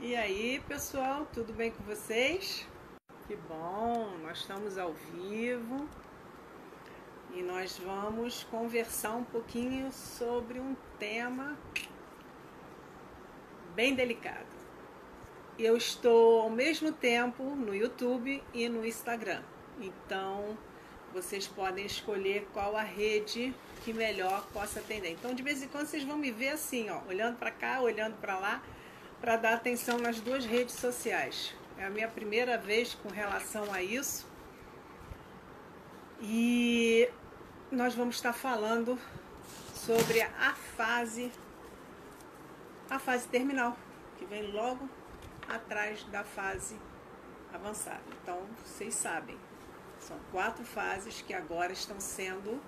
E aí, pessoal, tudo bem com vocês? Que bom, nós estamos ao vivo e nós vamos conversar um pouquinho sobre um tema bem delicado. Eu estou ao mesmo tempo no YouTube e no Instagram, então vocês podem escolher qual a rede que melhor possa atender. Então, de vez em quando, vocês vão me ver assim, ó, olhando para cá, olhando para lá, para dar atenção nas duas redes sociais. É a minha primeira vez com relação a isso. E nós vamos estar falando sobre a fase terminal, que vem logo atrás da fase avançada. Então, vocês sabem, são 4 fases que agora estão sendo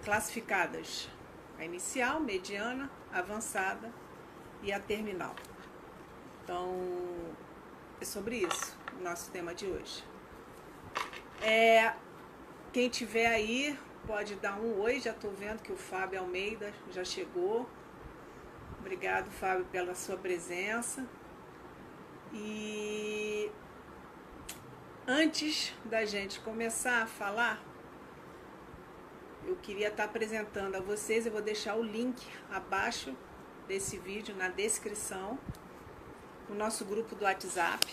classificadas: a inicial, mediana, avançada e a terminal. Então, é sobre isso o nosso tema de hoje. Quem tiver aí pode dar um oi. Já estou vendo que o Fábio Almeida já chegou. Obrigado, Fábio, pela sua presença. E antes da gente começar a falar, eu queria estar apresentando a vocês. Eu vou deixar o link abaixo desse vídeo, na descrição, o nosso grupo do WhatsApp,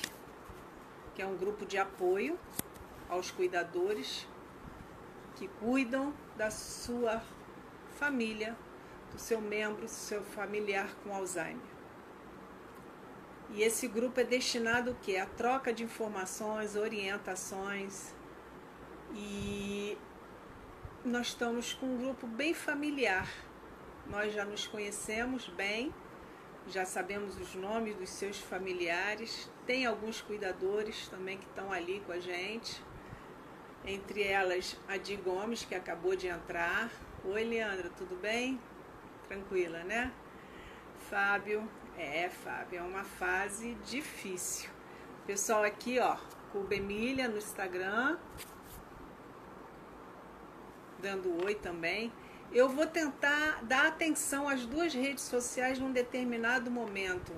que é um grupo de apoio aos cuidadores que cuidam da sua família, do seu membro, do seu familiar com Alzheimer. E esse grupo é destinado o quê? A troca de informações, orientações, e nós estamos com um grupo bem familiar. Nós já nos conhecemos bem, já sabemos os nomes dos seus familiares. Tem alguns cuidadores também que estão ali com a gente, entre elas a Di Gomes, que acabou de entrar. Oi, Leandra, tudo bem? Tranquila, né? Fábio, Fábio, é uma fase difícil. Pessoal aqui, ó, Cuba Emília no Instagram, dando oi também. Eu vou tentar dar atenção às duas redes sociais num determinado momento.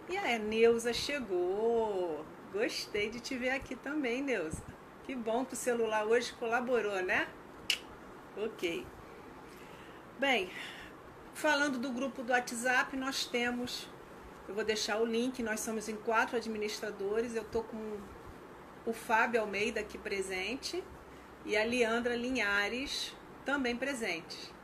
E a Neuza chegou. Gostei de te ver aqui também, Neuza. Que bom que o celular hoje colaborou, né? Ok. Bem, falando do grupo do WhatsApp, nós temos... Eu vou deixar o link, nós somos em 4 administradores. Eu estou com o Fábio Almeida aqui presente e a Leandra Linhares também presente.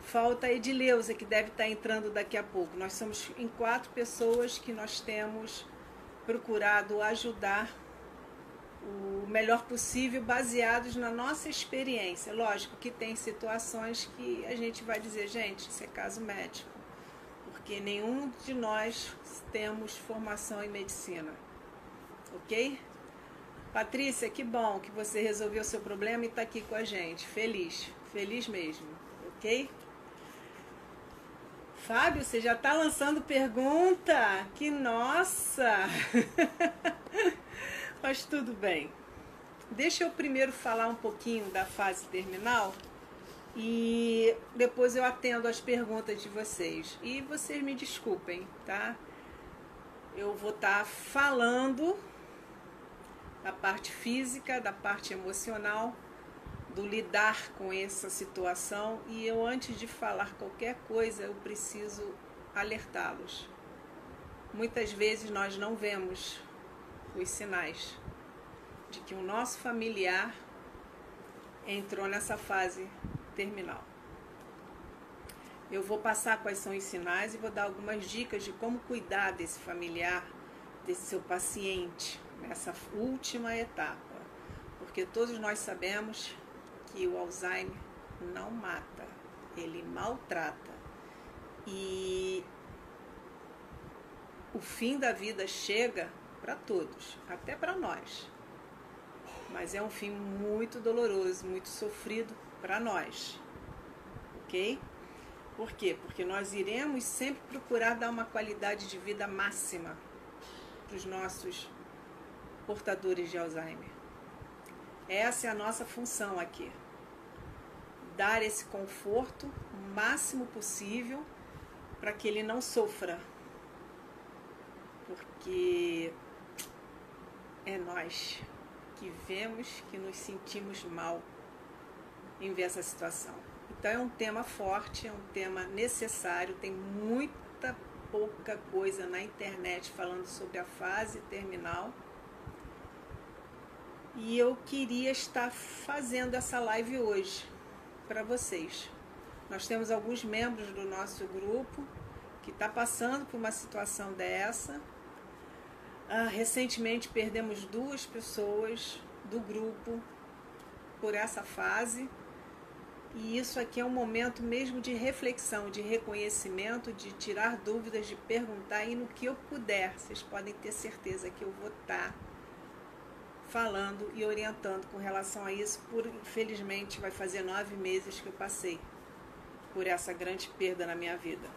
Falta a Edileuza, que deve estar entrando daqui a pouco. Nós somos em 4 pessoas que nós temos procurado ajudar o melhor possível, baseados na nossa experiência. Lógico que tem situações que a gente vai dizer, gente, isso é caso médico, porque nenhum de nós temos formação em medicina, ok? Patrícia, que bom que você resolveu o seu problema e está aqui com a gente. Feliz, feliz mesmo, ok? Fábio, você já está lançando pergunta? Que nossa! Mas tudo bem. Deixa eu primeiro falar um pouquinho da fase terminal e depois eu atendo as perguntas de vocês. E vocês me desculpem, tá? Eu vou estar falando da parte física, da parte emocional, do lidar com essa situação, e eu, antes de falar qualquer coisa, eu preciso alertá-los. Muitas vezes nós não vemos os sinais de que o nosso familiar entrou nessa fase terminal. Eu vou passar quais são os sinais e vou dar algumas dicas de como cuidar desse familiar, desse seu paciente, nessa última etapa. Porque todos nós sabemos que o Alzheimer não mata, ele maltrata. E o fim da vida chega para todos, até para nós. Mas é um fim muito doloroso, muito sofrido para nós, ok? Por quê? Porque nós iremos sempre procurar dar uma qualidade de vida máxima para os nossos portadores de Alzheimer. Essa é a nossa função aqui. Dar esse conforto o máximo possível para que ele não sofra. porque é nós que vemos que nos sentimos mal em ver essa situação. Então é um tema forte, é um tema necessário, tem muita pouca coisa na internet falando sobre a fase terminal. E eu queria estar fazendo essa live hoje para vocês. Nós temos alguns membros do nosso grupo que está passando por uma situação dessa. Recentemente perdemos 2 pessoas do grupo por essa fase. E isso aqui é um momento mesmo de reflexão, de reconhecimento, de tirar dúvidas, de perguntar, e no que eu puder, vocês podem ter certeza que eu vou estar falando e orientando com relação a isso. Infelizmente vai fazer 9 meses que eu passei por essa grande perda na minha vida.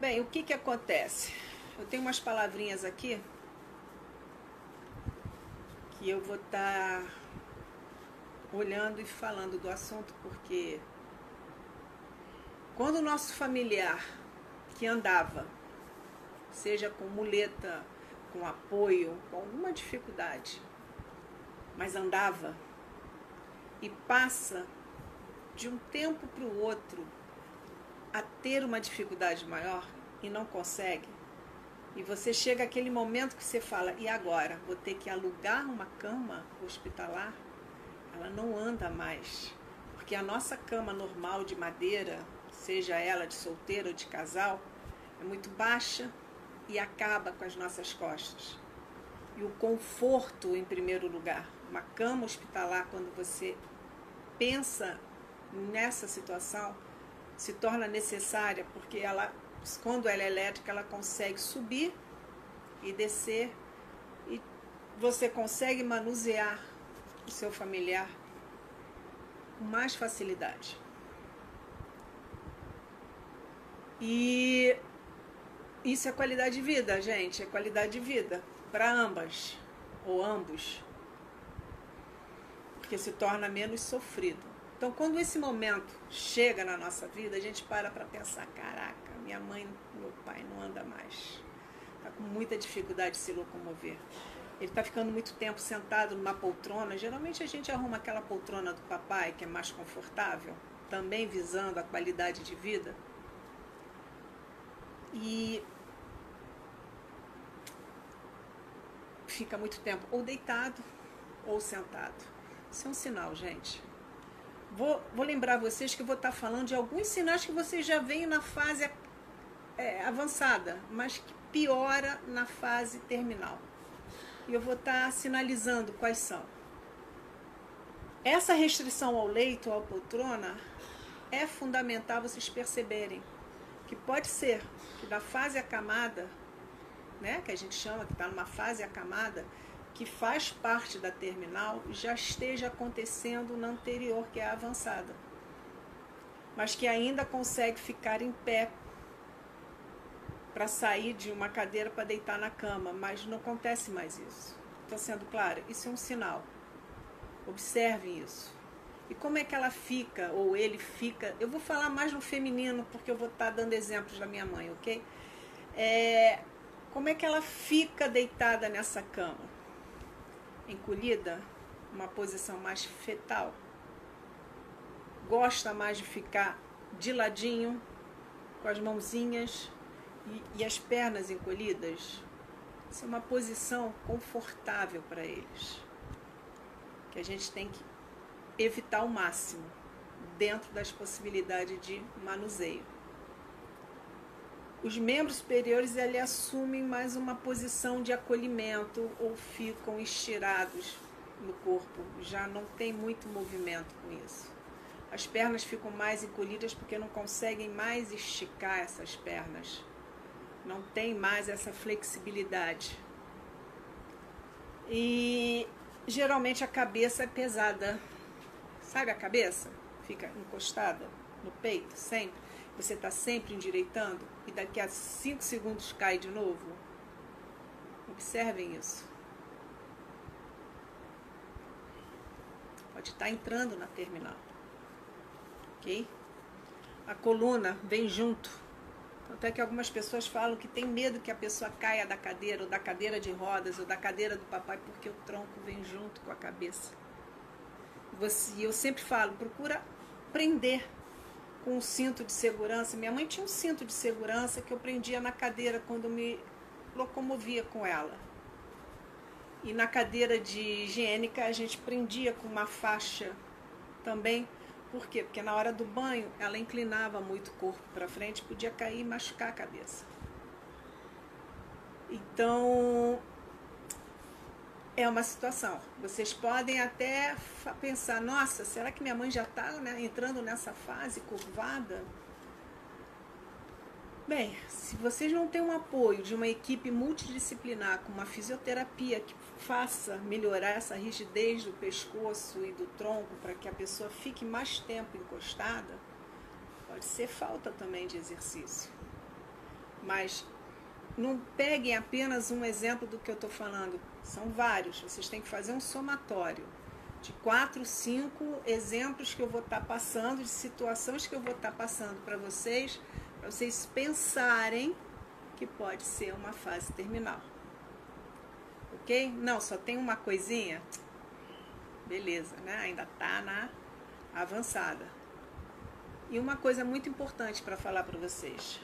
Bem, o que acontece? Eu tenho umas palavrinhas aqui que eu vou estar olhando e falando do assunto, porque quando o nosso familiar que andava, seja com muleta, com apoio, com alguma dificuldade, mas andava, e passa de um tempo para o outro a ter uma dificuldade maior e não consegue, e você chega àquele momento que você fala, e agora? Vou ter que alugar uma cama hospitalar? Ela não anda mais, porque a nossa cama normal de madeira, seja ela de solteiro ou de casal, é muito baixa e acaba com as nossas costas. E o conforto em primeiro lugar. Uma cama hospitalar, quando você pensa nessa situação, se torna necessária, porque ela, quando ela é elétrica, ela consegue subir e descer, e você consegue manusear o seu familiar com mais facilidade. E isso é qualidade de vida, gente, é qualidade de vida para ambas ou ambos, porque se torna menos sofrido. Então, quando esse momento chega na nossa vida, a gente para pensar, caraca, minha mãe, meu pai não anda mais, está com muita dificuldade de se locomover. Ele está ficando muito tempo sentado numa poltrona. Geralmente a gente arruma aquela poltrona do papai, que é mais confortável, também visando a qualidade de vida. E fica muito tempo ou deitado ou sentado. Isso é um sinal, gente. Vou lembrar vocês que eu vou estar falando de alguns sinais que vocês já veem na fase avançada, mas que piora na fase terminal. E eu vou estar sinalizando quais são. Essa restrição ao leito, à poltrona, é fundamental vocês perceberem que pode ser que da fase acamada, né, que a gente chama, que está numa fase acamada, que faz parte da terminal, já esteja acontecendo na anterior, que é a avançada. Mas que ainda consegue ficar em pé para sair de uma cadeira para deitar na cama, mas não acontece mais isso. Estou sendo clara? Isso é um sinal. Observem isso. E como é que ela fica, ou ele fica? Eu vou falar mais no feminino, porque eu vou estar dando exemplos da minha mãe, ok? Como é que ela fica deitada nessa cama? Encolhida, uma posição mais fetal. Gosta mais de ficar de ladinho, com as mãozinhas e as pernas encolhidas. Isso é uma posição confortável para eles, que a gente tem que evitar ao máximo, dentro das possibilidades de manuseio. Os membros superiores assumem mais uma posição de acolhimento ou ficam estirados no corpo, já não tem muito movimento com isso. As pernas ficam mais encolhidas porque não conseguem mais esticar essas pernas. Não tem mais essa flexibilidade. E geralmente a cabeça é pesada. Sabe a cabeça? Fica encostada no peito, sempre. Você está sempre endireitando e daqui a 5 segundos cai de novo. Observem isso. Pode estar entrando na terminal. Ok? A coluna vem junto Até que algumas pessoas falam que tem medo que a pessoa caia da cadeira, ou da cadeira de rodas, ou da cadeira do papai, porque o tronco vem junto com a cabeça. Eu sempre falo, procura prender com um cinto de segurança. Minha mãe tinha um cinto de segurança que eu prendia na cadeira quando eu me locomovia com ela. E na cadeira de higiênica a gente prendia com uma faixa também. Por quê? Porque na hora do banho ela inclinava muito o corpo para frente, podia cair e machucar a cabeça. Então, é uma situação. Vocês podem até pensar, nossa, será que minha mãe já está, né, entrando nessa fase curvada? Bem, se vocês não têm um apoio de uma equipe multidisciplinar com uma fisioterapia que faça melhorar essa rigidez do pescoço e do tronco para que a pessoa fique mais tempo encostada, pode ser falta também de exercício. Mas não peguem apenas um exemplo do que eu estou falando, são vários. Vocês têm que fazer um somatório de 4, 5 exemplos que eu vou estar passando, de situações que eu vou estar passando para vocês pensarem que pode ser uma fase terminal. Ok? Não, só tem uma coisinha? Beleza, né? Ainda está na avançada. E uma coisa muito importante para falar para vocês.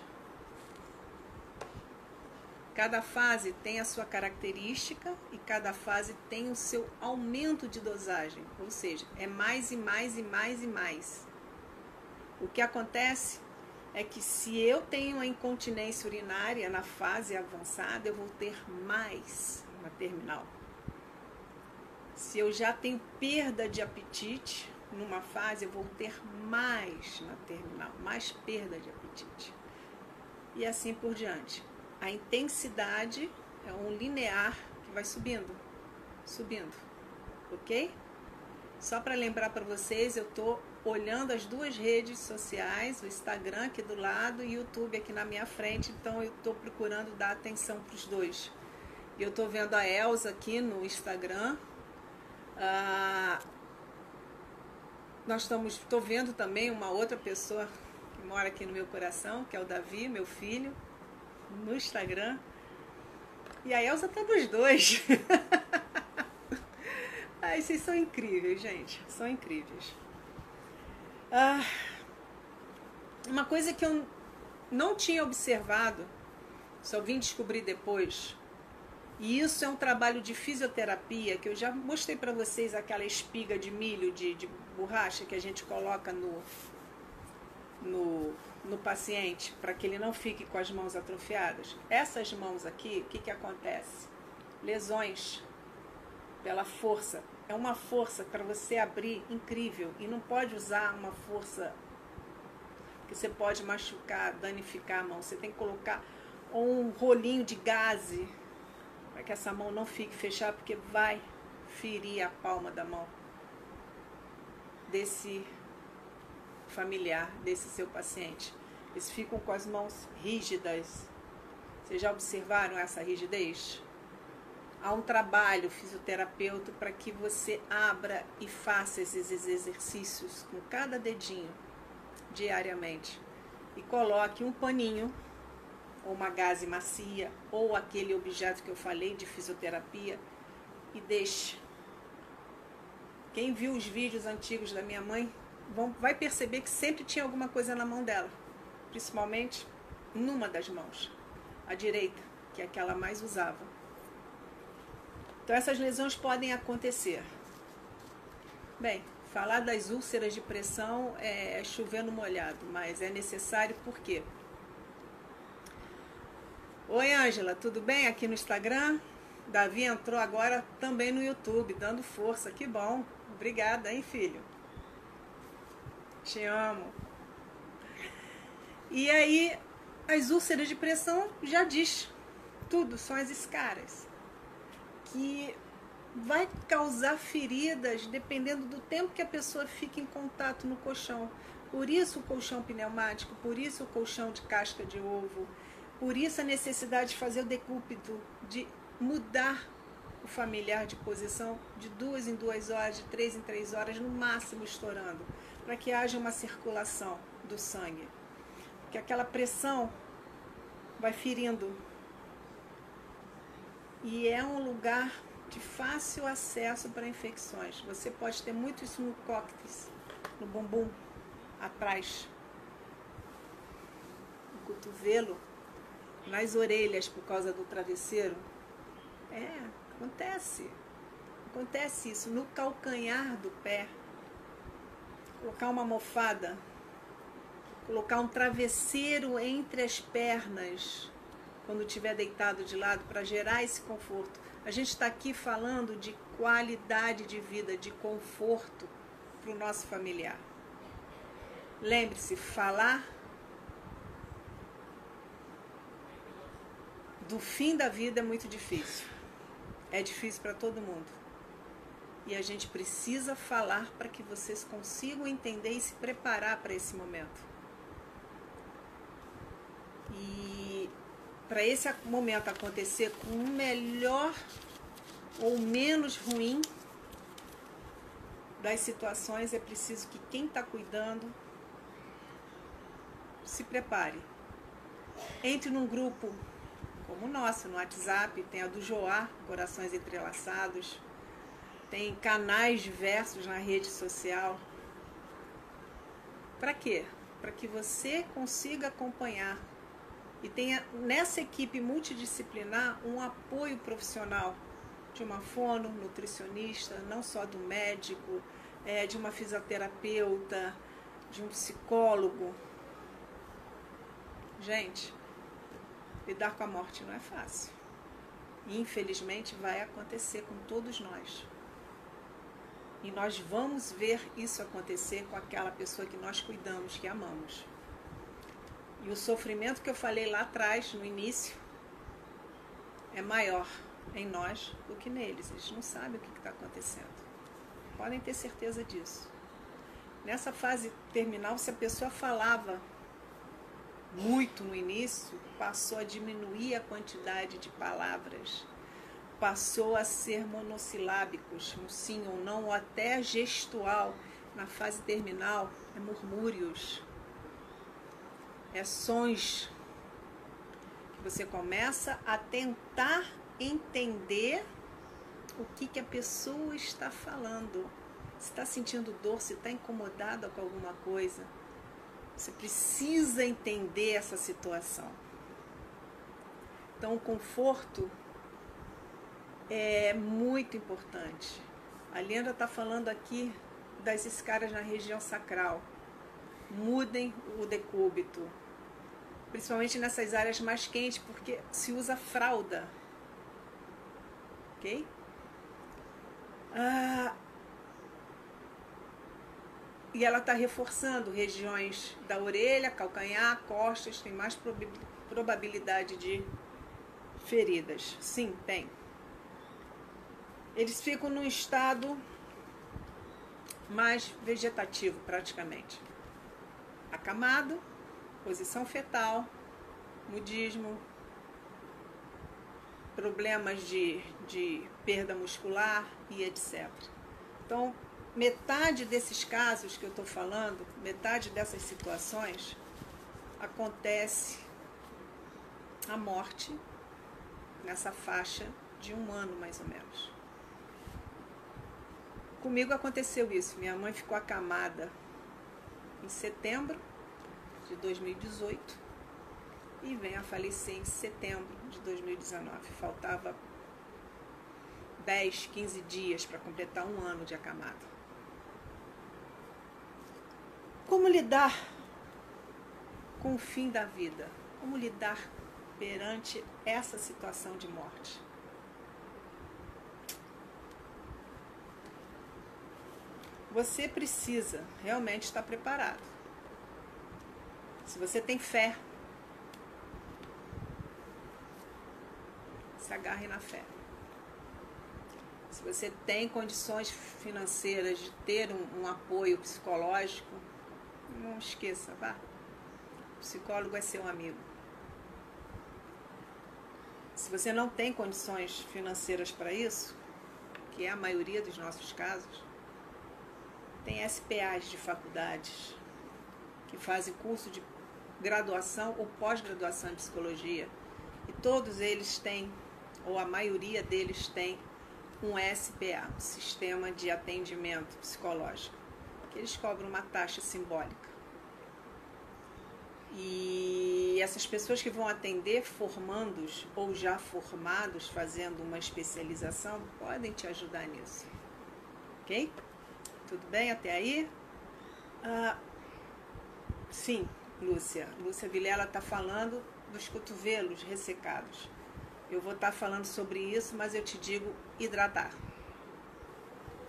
Cada fase tem a sua característica e cada fase tem o seu aumento de dosagem. Ou seja, é mais e mais e mais e mais. O que acontece é que se eu tenho a incontinência urinária na fase avançada, eu vou ter mais na terminal. Se eu já tenho perda de apetite numa fase, eu vou ter mais na terminal, mais perda de apetite. E assim por diante. A intensidade é um linear que vai subindo, ok? Só para lembrar para vocês, eu estou olhando as duas redes sociais, o Instagram aqui do lado e o YouTube aqui na minha frente, então eu estou procurando dar atenção para os dois. E eu estou vendo a Elza aqui no Instagram, estou vendo também uma outra pessoa que mora aqui no meu coração, que é o Davi, meu filho, no Instagram. E a Elza tá dos dois. Ai, vocês são incríveis, gente. São incríveis. Uma coisa que eu não tinha observado, só vim descobrir depois, e isso é um trabalho de fisioterapia, que eu já mostrei para vocês aquela espiga de milho, de borracha que a gente coloca no paciente, para que ele não fique com as mãos atrofiadas. Essas mãos aqui, o que acontece? Lesões pela força. É uma força para você abrir incrível, e não pode usar uma força que você pode machucar, danificar a mão. Você tem que colocar um rolinho de gaze para que essa mão não fique fechada, porque vai ferir a palma da mão desse familiar, desse seu paciente. Eles ficam com as mãos rígidas. Vocês já observaram essa rigidez? Há um trabalho fisioterapeuta para que você abra e faça esses exercícios com cada dedinho diariamente. E coloque um paninho, ou uma gaze macia, ou aquele objeto que eu falei de fisioterapia, e deixe. Quem viu os vídeos antigos da minha mãe vai perceber que sempre tinha alguma coisa na mão dela, principalmente numa das mãos, a direita, que é a que ela mais usava. Então essas lesões podem acontecer. Bem, falar das úlceras de pressão é chover no molhado, mas é necessário por quê? Oi, Ângela, tudo bem? Aqui no Instagram. Davi entrou agora também no YouTube, dando força. Que bom. Obrigada, hein, filho? Te amo. E aí, as úlceras de pressão já diz tudo, são as escaras, que vai causar feridas dependendo do tempo que a pessoa fica em contato no colchão. Por isso o colchão pneumático, por isso o colchão de casca de ovo, por isso a necessidade de fazer o decúbito, de mudar o familiar de posição de 2 em 2 horas, de 3 em 3 horas, no máximo estourando, para que haja uma circulação do sangue. Porque aquela pressão vai ferindo. E é um lugar de fácil acesso para infecções. Você pode ter muito isso no cóccix, no bumbum, atrás, no cotovelo, nas orelhas por causa do travesseiro. Acontece. Acontece isso no calcanhar do pé. Colocar uma almofada, colocar um travesseiro entre as pernas quando estiver deitado de lado para gerar esse conforto. A gente está aqui falando de qualidade de vida, de conforto para o nosso familiar. Lembre-se, falar do fim da vida é muito difícil. É difícil para todo mundo. E a gente precisa falar para que vocês consigam entender e se preparar para esse momento. E para esse momento acontecer com o melhor ou menos ruim das situações, é preciso que quem está cuidando se prepare. Entre num grupo como o nosso, no WhatsApp, tem a do Joá, Corações Entrelaçados, tem canais diversos na rede social. Para quê? Para que você consiga acompanhar e tenha nessa equipe multidisciplinar um apoio profissional de uma fono, nutricionista, não só do médico, de uma fisioterapeuta, de um psicólogo. Gente, lidar com a morte não é fácil. E, infelizmente, vai acontecer com todos nós. E nós vamos ver isso acontecer com aquela pessoa que nós cuidamos, que amamos. E o sofrimento que eu falei lá atrás, no início, é maior em nós do que neles. Eles não sabem o que está acontecendo. Podem ter certeza disso. Nessa fase terminal, se a pessoa falava muito no início, passou a diminuir a quantidade de palavras, passou a ser monossilábicos, um sim ou não, ou até gestual. Na fase terminal, é murmúrios, é sons, que você começa a tentar entender o que a pessoa está falando. Se está sentindo dor, se está incomodada com alguma coisa. Você precisa entender essa situação. Então, o conforto é muito importante. A Leandra está falando aqui das escaras na região sacral. Mudem o decúbito, principalmente nessas áreas mais quentes, porque se usa fralda. Ok? E ela está reforçando regiões da orelha, calcanhar, costas, tem mais probabilidade de feridas. Sim, tem. Eles ficam num estado mais vegetativo, praticamente. Acamado, posição fetal, mudismo, problemas de perda muscular e etc. Então, metade desses casos que eu estou falando, metade dessas situações, acontece a morte nessa faixa de 1 ano, mais ou menos. Comigo aconteceu isso. Minha mãe ficou acamada em setembro de 2018 e veio a falecer em setembro de 2019. Faltava 10, 15 dias para completar 1 ano de acamada. Como lidar com o fim da vida? Como lidar perante essa situação de morte? Você precisa realmente estar preparado. Se você tem fé, se agarre na fé. Se você tem condições financeiras de ter um apoio psicológico, não esqueça, vá. O psicólogo é seu amigo. Se você não tem condições financeiras para isso, que é a maioria dos nossos casos, tem SPAs de faculdades que fazem curso de graduação ou pós-graduação em psicologia, e todos eles têm, ou a maioria deles tem, um SPA, um Sistema de Atendimento Psicológico, que eles cobram uma taxa simbólica. E essas pessoas que vão atender, formandos ou já formados, fazendo uma especialização, podem te ajudar nisso. Ok? Tudo bem até aí? Sim, Lúcia Vilela está falando dos cotovelos ressecados. Eu vou estar falando sobre isso, mas eu te digo hidratar.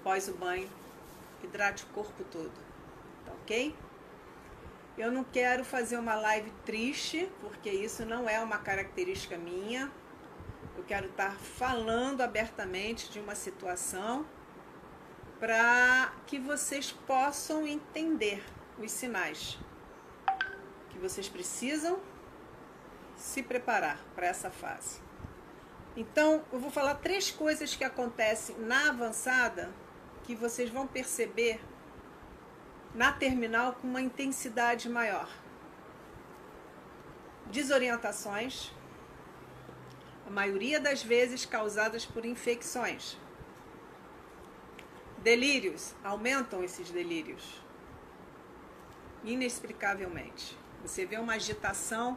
Após o banho, hidrate o corpo todo. Tá ok? Eu não quero fazer uma live triste, porque isso não é uma característica minha. Eu quero estar falando abertamente de uma situação para que vocês possam entender os sinais que vocês precisam se preparar para essa fase. Então, eu vou falar 3 coisas que acontecem na avançada que vocês vão perceber na terminal com uma intensidade maior. Desorientações, a maioria das vezes causadas por infecções. Delírios, aumentam esses delírios, inexplicavelmente. Você vê uma agitação,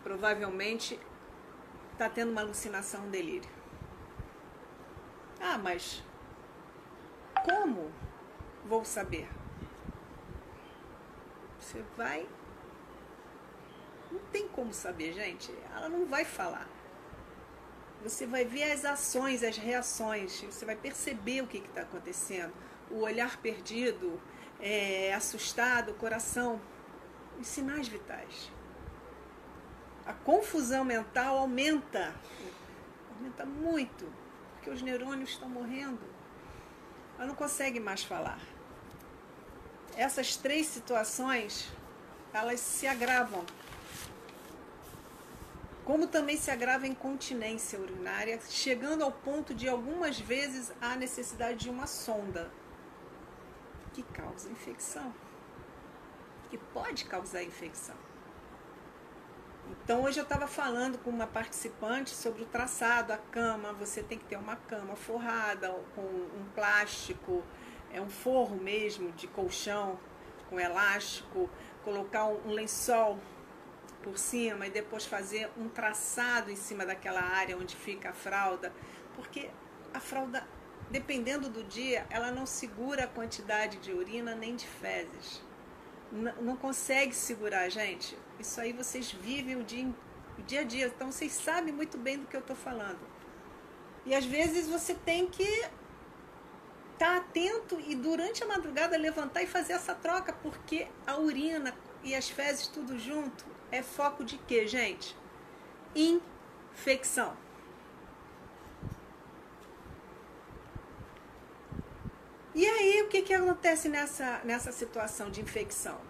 provavelmente está tendo uma alucinação, um delírio. Ah, mas como vou saber? Você vai... Não tem como saber, gente. Ela não vai falar. Você vai ver as ações, as reações. Você vai perceber o que está acontecendo. O olhar perdido, assustado, o coração. Os sinais vitais. A confusão mental aumenta muito, porque os neurônios estão morrendo. Ela não consegue mais falar. Essas 3 situações, elas se agravam. Como também se agrava a incontinência urinária, chegando ao ponto de algumas vezes a necessidade de uma sonda, que causa infecção, que pode causar infecção. Então, hoje eu estava falando com uma participante sobre o traçado, a cama. Você tem que ter uma cama forrada com um plástico, um forro mesmo de colchão com elástico, colocar um lençol por cima e depois fazer um traçado em cima daquela área onde fica a fralda, porque a fralda, dependendo do dia, ela não segura a quantidade de urina nem de fezes. Não consegue segurar, gente. Isso aí vocês vivem o dia a dia, então vocês sabem muito bem do que eu estou falando. E às vezes você tem que estar atento e durante a madrugada levantar e fazer essa troca, porque a urina e as fezes tudo junto é foco de quê, gente? Infecção. E aí, o que acontece nessa situação de infecção?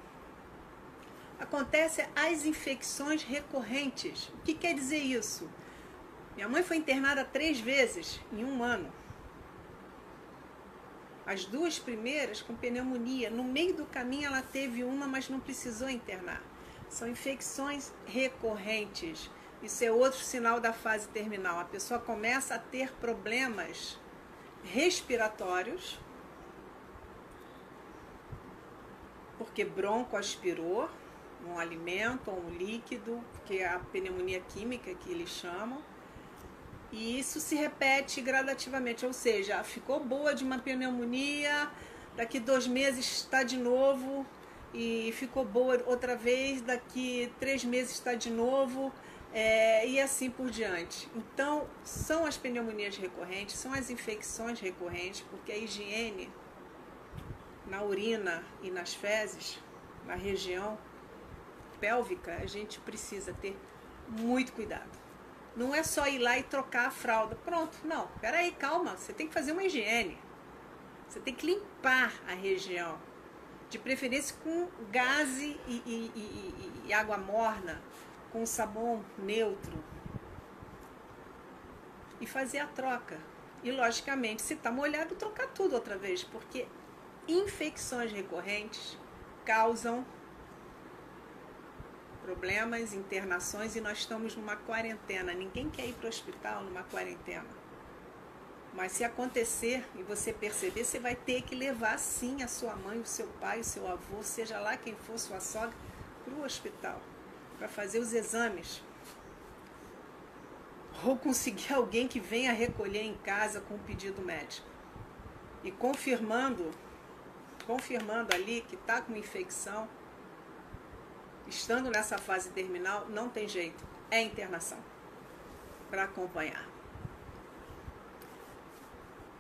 Acontece as infecções recorrentes. O que quer dizer isso? Minha mãe foi internada 3 vezes em 1 ano. As 2 primeiras com pneumonia. No meio do caminho ela teve uma, mas não precisou internar. São infecções recorrentes. Isso é outro sinal da fase terminal. A pessoa começa a ter problemas respiratórios, porque broncoaspirou um alimento ou um líquido, que é a pneumonia química que eles chamam, e isso se repete gradativamente, ou seja, ficou boa de uma pneumonia, daqui 2 meses está de novo, e ficou boa outra vez, daqui 3 meses está de novo, e assim por diante. Então, são as pneumonias recorrentes, são as infecções recorrentes, porque a higiene na urina e nas fezes, na região pélvica, a gente precisa ter muito cuidado. Não é só ir lá e trocar a fralda. Pronto, não. Peraí, calma. Você tem que fazer uma higiene. Você tem que limpar a região. De preferência com gaze e água morna, com sabão neutro. E fazer a troca. E, logicamente, se está molhado, trocar tudo outra vez. Porque infecções recorrentes causam problemas, internações, e nós estamos numa quarentena. Ninguém quer ir para o hospital numa quarentena. Mas se acontecer e você perceber, você vai ter que levar sim a sua mãe, o seu pai, o seu avô, seja lá quem for, sua sogra, para o hospital, para fazer os exames. Ou conseguir alguém que venha recolher em casa com o pedido médico. E confirmando ali que está com infecção, estando nessa fase terminal, não tem jeito, é internação para acompanhar.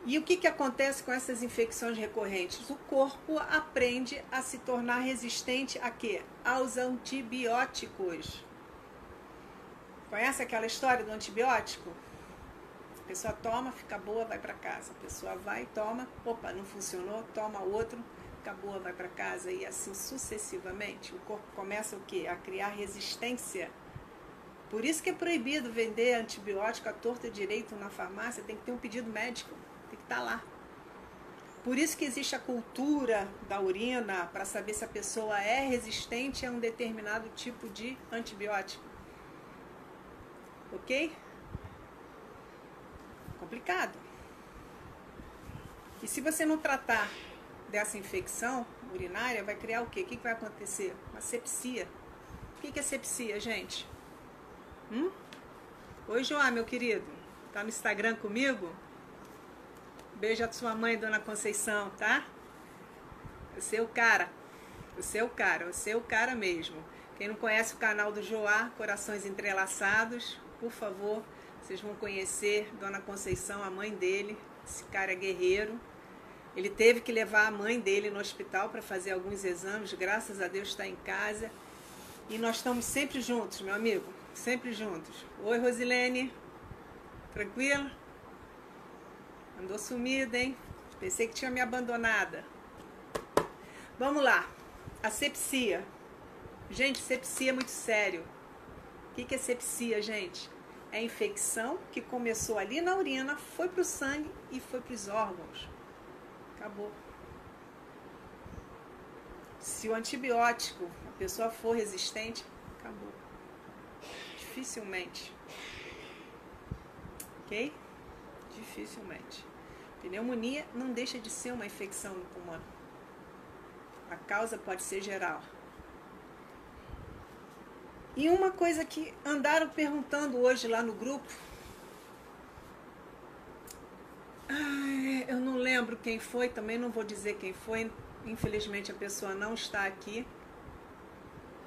E o que acontece com essas infecções recorrentes? O corpo aprende a se tornar resistente a quê? Aos antibióticos. Conhece aquela história do antibiótico? A pessoa toma, fica boa, vai para casa. A pessoa vai, toma, opa, não funcionou, toma outro, fica boa, vai para casa, e assim sucessivamente. O corpo começa o quê? A criar resistência. Por isso que é proibido vender antibiótico à torta e direito na farmácia, tem que ter um pedido médico, tem que estar lá. Por isso que existe a cultura da urina, para saber se a pessoa é resistente a um determinado tipo de antibiótico. Ok? Complicado. E se você não tratar dessa infecção urinária, vai criar o quê? O que vai acontecer? Uma sepsia. O que é sepsia, gente? Oi, João, meu querido. Tá no Instagram comigo? Beijo a sua mãe, Dona Conceição, tá? Você é o cara. Você é o cara. Você é o cara mesmo. Quem não conhece o canal do Joá, Corações Entrelaçados, por favor, vocês vão conhecer Dona Conceição, a mãe dele. Esse cara é guerreiro. Ele teve que levar a mãe dele no hospital para fazer alguns exames. Graças a Deus está em casa. E nós estamos sempre juntos, meu amigo. Sempre juntos. Oi, Rosilene. Tranquila? Andou sumida, hein? Pensei que tinha me abandonada. Vamos lá. A sepsia. Gente, sepsia é muito sério. O que é sepsia, gente? É a infecção que começou ali na urina, foi para o sangue e foi para os órgãos. Acabou. Se o antibiótico, a pessoa for resistente, acabou. Dificilmente. Ok? Dificilmente. Pneumonia não deixa de ser uma infecção no pulmão. A causa pode ser geral. E uma coisa que andaram perguntando hoje lá no grupo, eu não lembro quem foi, também não vou dizer quem foi, infelizmente a pessoa não está aqui.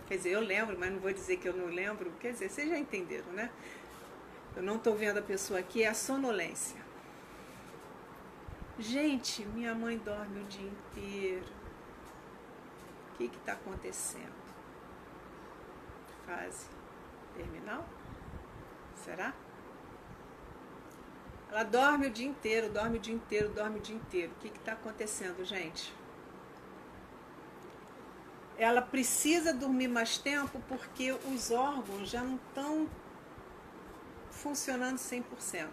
Quer dizer, eu lembro, mas não vou dizer que eu não lembro. Quer dizer, vocês já entenderam, né? Eu não estou vendo a pessoa aqui, é a sonolência. Gente, minha mãe dorme o dia inteiro. O que está acontecendo? Fase terminal? Será? Ela dorme o dia inteiro, dorme o dia inteiro, dorme o dia inteiro. O que está acontecendo, gente? Ela precisa dormir mais tempo porque os órgãos já não estão funcionando 100%.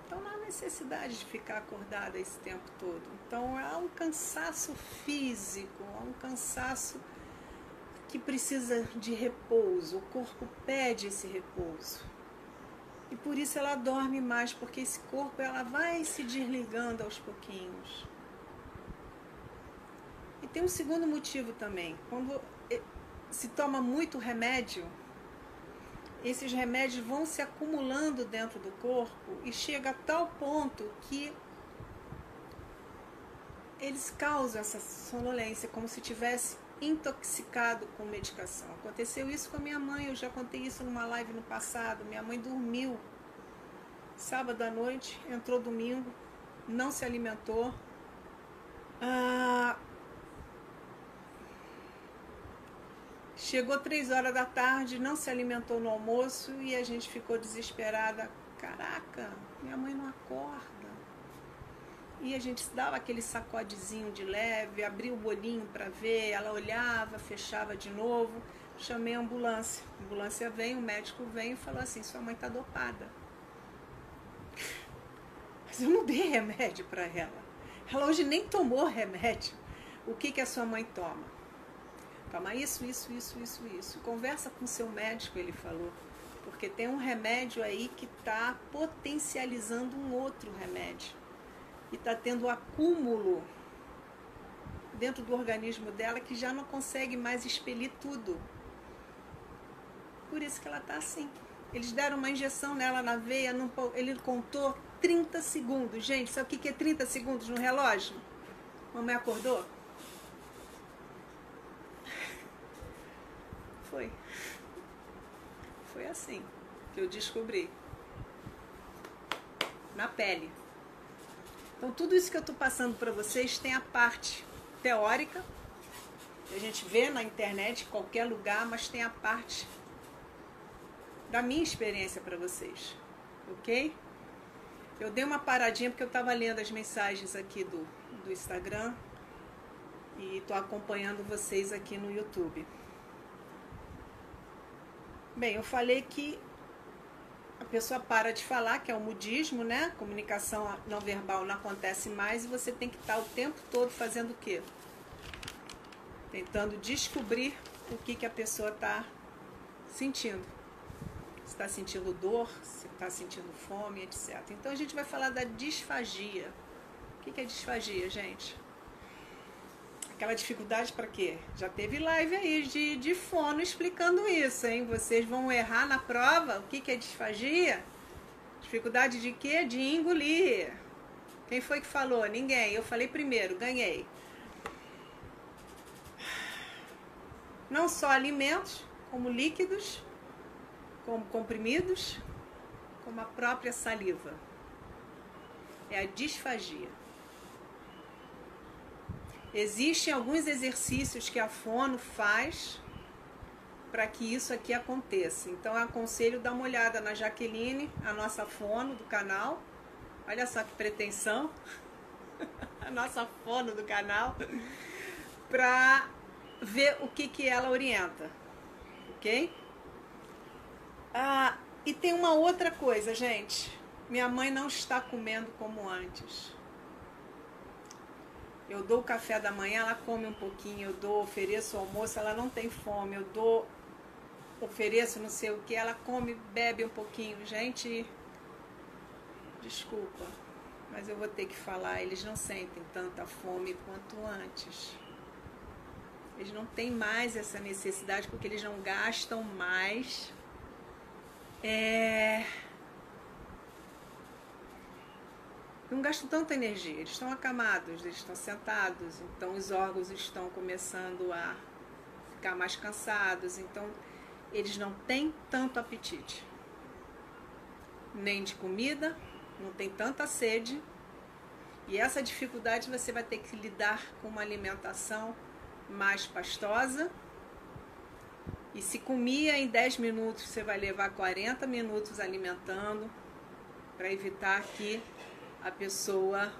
Então não há necessidade de ficar acordada esse tempo todo. Então há um cansaço físico, há um cansaço que precisa de repouso. O corpo pede esse repouso. E por isso ela dorme mais, porque esse corpo ela vai se desligando aos pouquinhos. E tem um segundo motivo também. Quando se toma muito remédio, esses remédios vão se acumulando dentro do corpo e chega a tal ponto que eles causam essa sonolência, como se tivesse intoxicado com medicação. Aconteceu isso com a minha mãe, eu já contei isso numa live no passado. Minha mãe dormiu sábado à noite, entrou domingo, não se alimentou. Chegou 3 horas da tarde, não se alimentou no almoço e a gente ficou desesperada. Caraca, minha mãe não acorda. E a gente dava aquele sacodezinho de leve, abria o bolinho para ver, ela olhava, fechava de novo. Chamei a ambulância. A ambulância veio, o médico veio e falou assim: sua mãe está dopada. Mas eu não dei remédio para ela. Ela hoje nem tomou remédio. O que a sua mãe toma? acalmar isso. Conversa com seu médico, ele falou. Porque tem um remédio aí que está potencializando um outro remédio. E está tendo acúmulo dentro do organismo dela que já não consegue mais expelir tudo. Por isso que ela está assim. Eles deram uma injeção nela na veia, ele contou 30 segundos. Gente, sabe o que é 30 segundos no relógio? Mamãe acordou? Foi assim que eu descobri. Na pele. Então, tudo isso que eu estou passando para vocês tem a parte teórica, que a gente vê na internet, em qualquer lugar, mas tem a parte da minha experiência para vocês, ok? Eu dei uma paradinha porque eu estava lendo as mensagens aqui do Instagram e estou acompanhando vocês aqui no YouTube. Bem, eu falei que a pessoa para de falar, que é o mudismo, né? Comunicação não verbal não acontece mais e você tem que estar o tempo todo fazendo o quê? Tentando descobrir o que a pessoa está sentindo. Se está sentindo dor, se está sentindo fome, etc. Então a gente vai falar da disfagia. O que é disfagia, gente? Aquela dificuldade para quê? Já teve live aí de fono explicando isso, hein? Vocês vão errar na prova. O que é disfagia? Dificuldade de quê? De engolir. Quem foi que falou? Ninguém. Eu falei primeiro, ganhei. Não só alimentos, como líquidos, como comprimidos, como a própria saliva. É a disfagia. Existem alguns exercícios que a fono faz para que isso aqui aconteça. Então, eu aconselho dar uma olhada na Jaqueline, a nossa fono do canal. Olha só que pretensão. A nossa fono do canal. Para ver o que ela orienta. Ok? E tem uma outra coisa, gente. Minha mãe não está comendo como antes. Eu dou o café da manhã, ela come um pouquinho, ofereço o almoço, ela não tem fome, ofereço não sei o que, ela come, bebe um pouquinho. Gente, desculpa, mas eu vou ter que falar, eles não sentem tanta fome quanto antes. Eles não têm mais essa necessidade porque eles não gastam mais. Não gastam tanta energia, eles estão acamados, eles estão sentados, então os órgãos estão começando a ficar mais cansados, então eles não têm tanto apetite, nem de comida, não tem tanta sede, e essa dificuldade você vai ter que lidar com uma alimentação mais pastosa, e se comia em 10 minutos, você vai levar 40 minutos alimentando, para evitar que a pessoa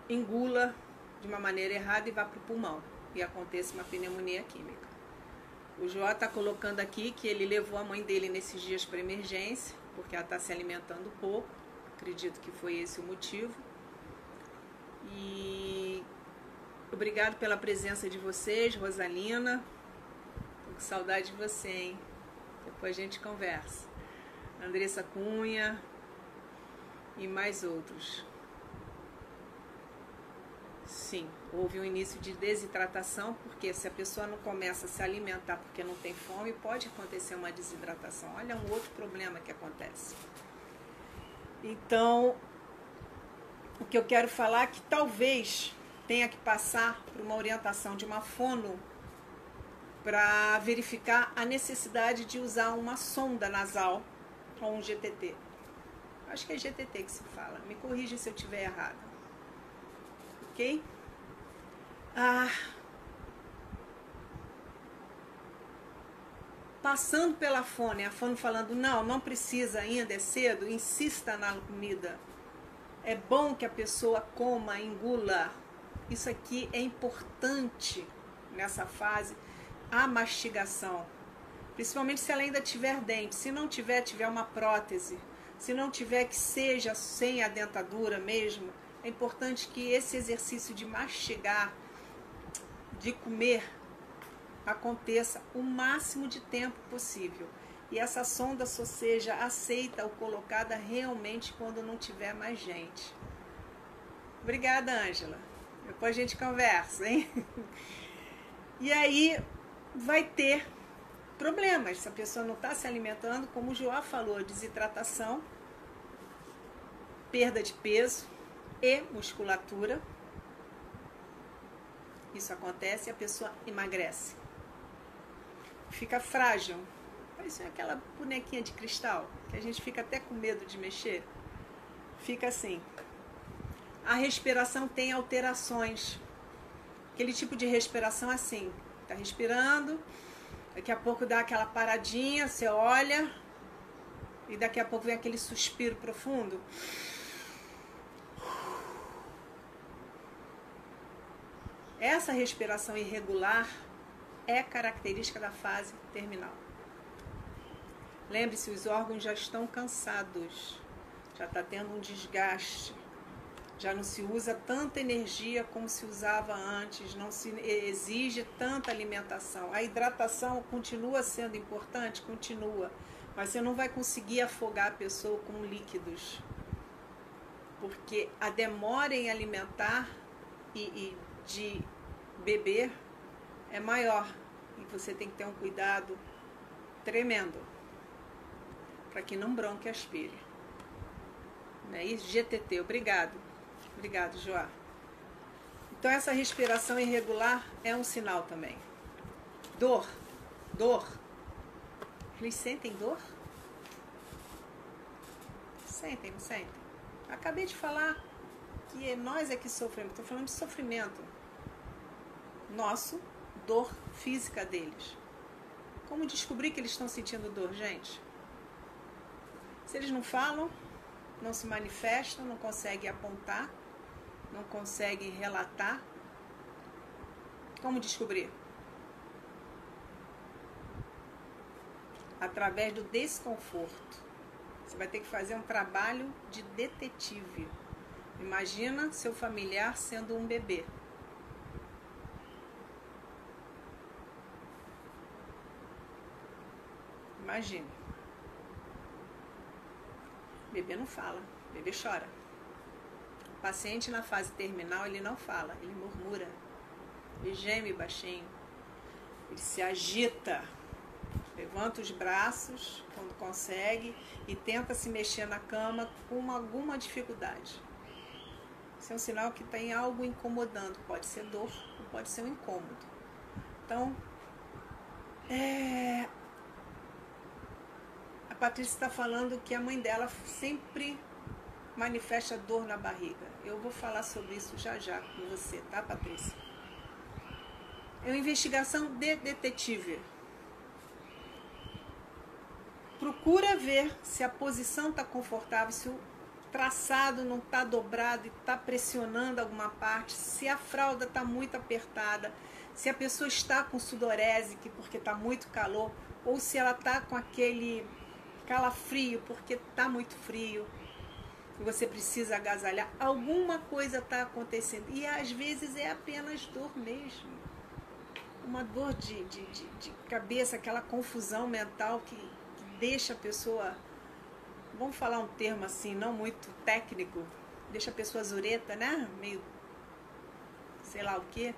engula de uma maneira errada e vá para o pulmão e aconteça uma pneumonia química. O João está colocando aqui que ele levou a mãe dele nesses dias para emergência, porque ela está se alimentando pouco, acredito que foi esse o motivo. E obrigado pela presença de vocês, Rosalina. Tô com saudade de você, hein? Depois a gente conversa. Andressa Cunha e mais outros. Sim, houve um início de desidratação, porque se a pessoa não começa a se alimentar porque não tem fome, pode acontecer uma desidratação. Olha um outro problema que acontece. Então, o que eu quero falar é que talvez tenha que passar por uma orientação de uma fono para verificar a necessidade de usar uma sonda nasal ou um GTT. Acho que é GTT que se fala. Me corrija se eu estiver errado. Ok? Passando pela fono, a fono falando, não precisa ainda, é cedo, insista na comida. É bom que a pessoa coma, engula. Isso aqui é importante nessa fase, a mastigação. Principalmente se ela ainda tiver dente. Se não tiver uma prótese. Se não tiver, que seja sem a dentadura mesmo. É É importante que esse exercício de mastigar, de comer, aconteça o máximo de tempo possível. E essa sonda só seja aceita ou colocada realmente quando não tiver mais gente. Obrigada, Ângela. Depois a gente conversa, hein? E aí vai ter problemas. Se a pessoa não está se alimentando, como o Joá falou, desidratação, perda de peso e musculatura. Isso acontece e a pessoa emagrece. Fica frágil. Parece aquela bonequinha de cristal, que a gente fica até com medo de mexer. Fica assim. A respiração tem alterações. Aquele tipo de respiração assim. Tá respirando, daqui a pouco dá aquela paradinha, você olha, e daqui a pouco vem aquele suspiro profundo. Essa respiração irregular é característica da fase terminal. Lembre-se, os órgãos já estão cansados, já está tendo um desgaste, já não se usa tanta energia como se usava antes, não se exige tanta alimentação. A hidratação continua sendo importante? Continua, mas você não vai conseguir afogar a pessoa com líquidos, porque a demora em alimentar e de beber é maior, e você tem que ter um cuidado tremendo para que não bronque e aspire. Não é isso? GTT, obrigado. Obrigado, Joá. Então essa respiração irregular é um sinal também. Dor. Eles sentem dor? Sentem, não sentem? Acabei de falar que nós é que sofremos. Estou falando de sofrimento nosso, dor física deles. Como descobrir que eles estão sentindo dor, gente? Se eles não falam, não se manifestam, não conseguem apontar, não conseguem relatar, como descobrir? Através do desconforto. Você vai ter que fazer um trabalho de detetive. Imagina seu familiar sendo um bebê. Imagine. Bebê não fala, bebê chora. O paciente na fase terminal, ele não fala, ele murmura, ele geme baixinho, ele se agita, levanta os braços quando consegue e tenta se mexer na cama com alguma dificuldade. Isso é um sinal que tem algo incomodando, pode ser dor ou pode ser um incômodo. Então, a Patrícia está falando que a mãe dela sempre manifesta dor na barriga. Eu vou falar sobre isso já com você, tá, Patrícia? É uma investigação de detetive. Procura ver se a posição está confortável, se o traçado não está dobrado e está pressionando alguma parte, se a fralda está muito apertada, se a pessoa está com sudorese porque está muito calor, ou se ela está com aquele calafrio porque está muito frio e você precisa agasalhar. Alguma coisa está acontecendo e às vezes é apenas dor mesmo, uma dor de cabeça, aquela confusão mental que deixa a pessoa, vamos falar um termo assim, não muito técnico, deixa a pessoa zureta, né? Meio sei lá o quê.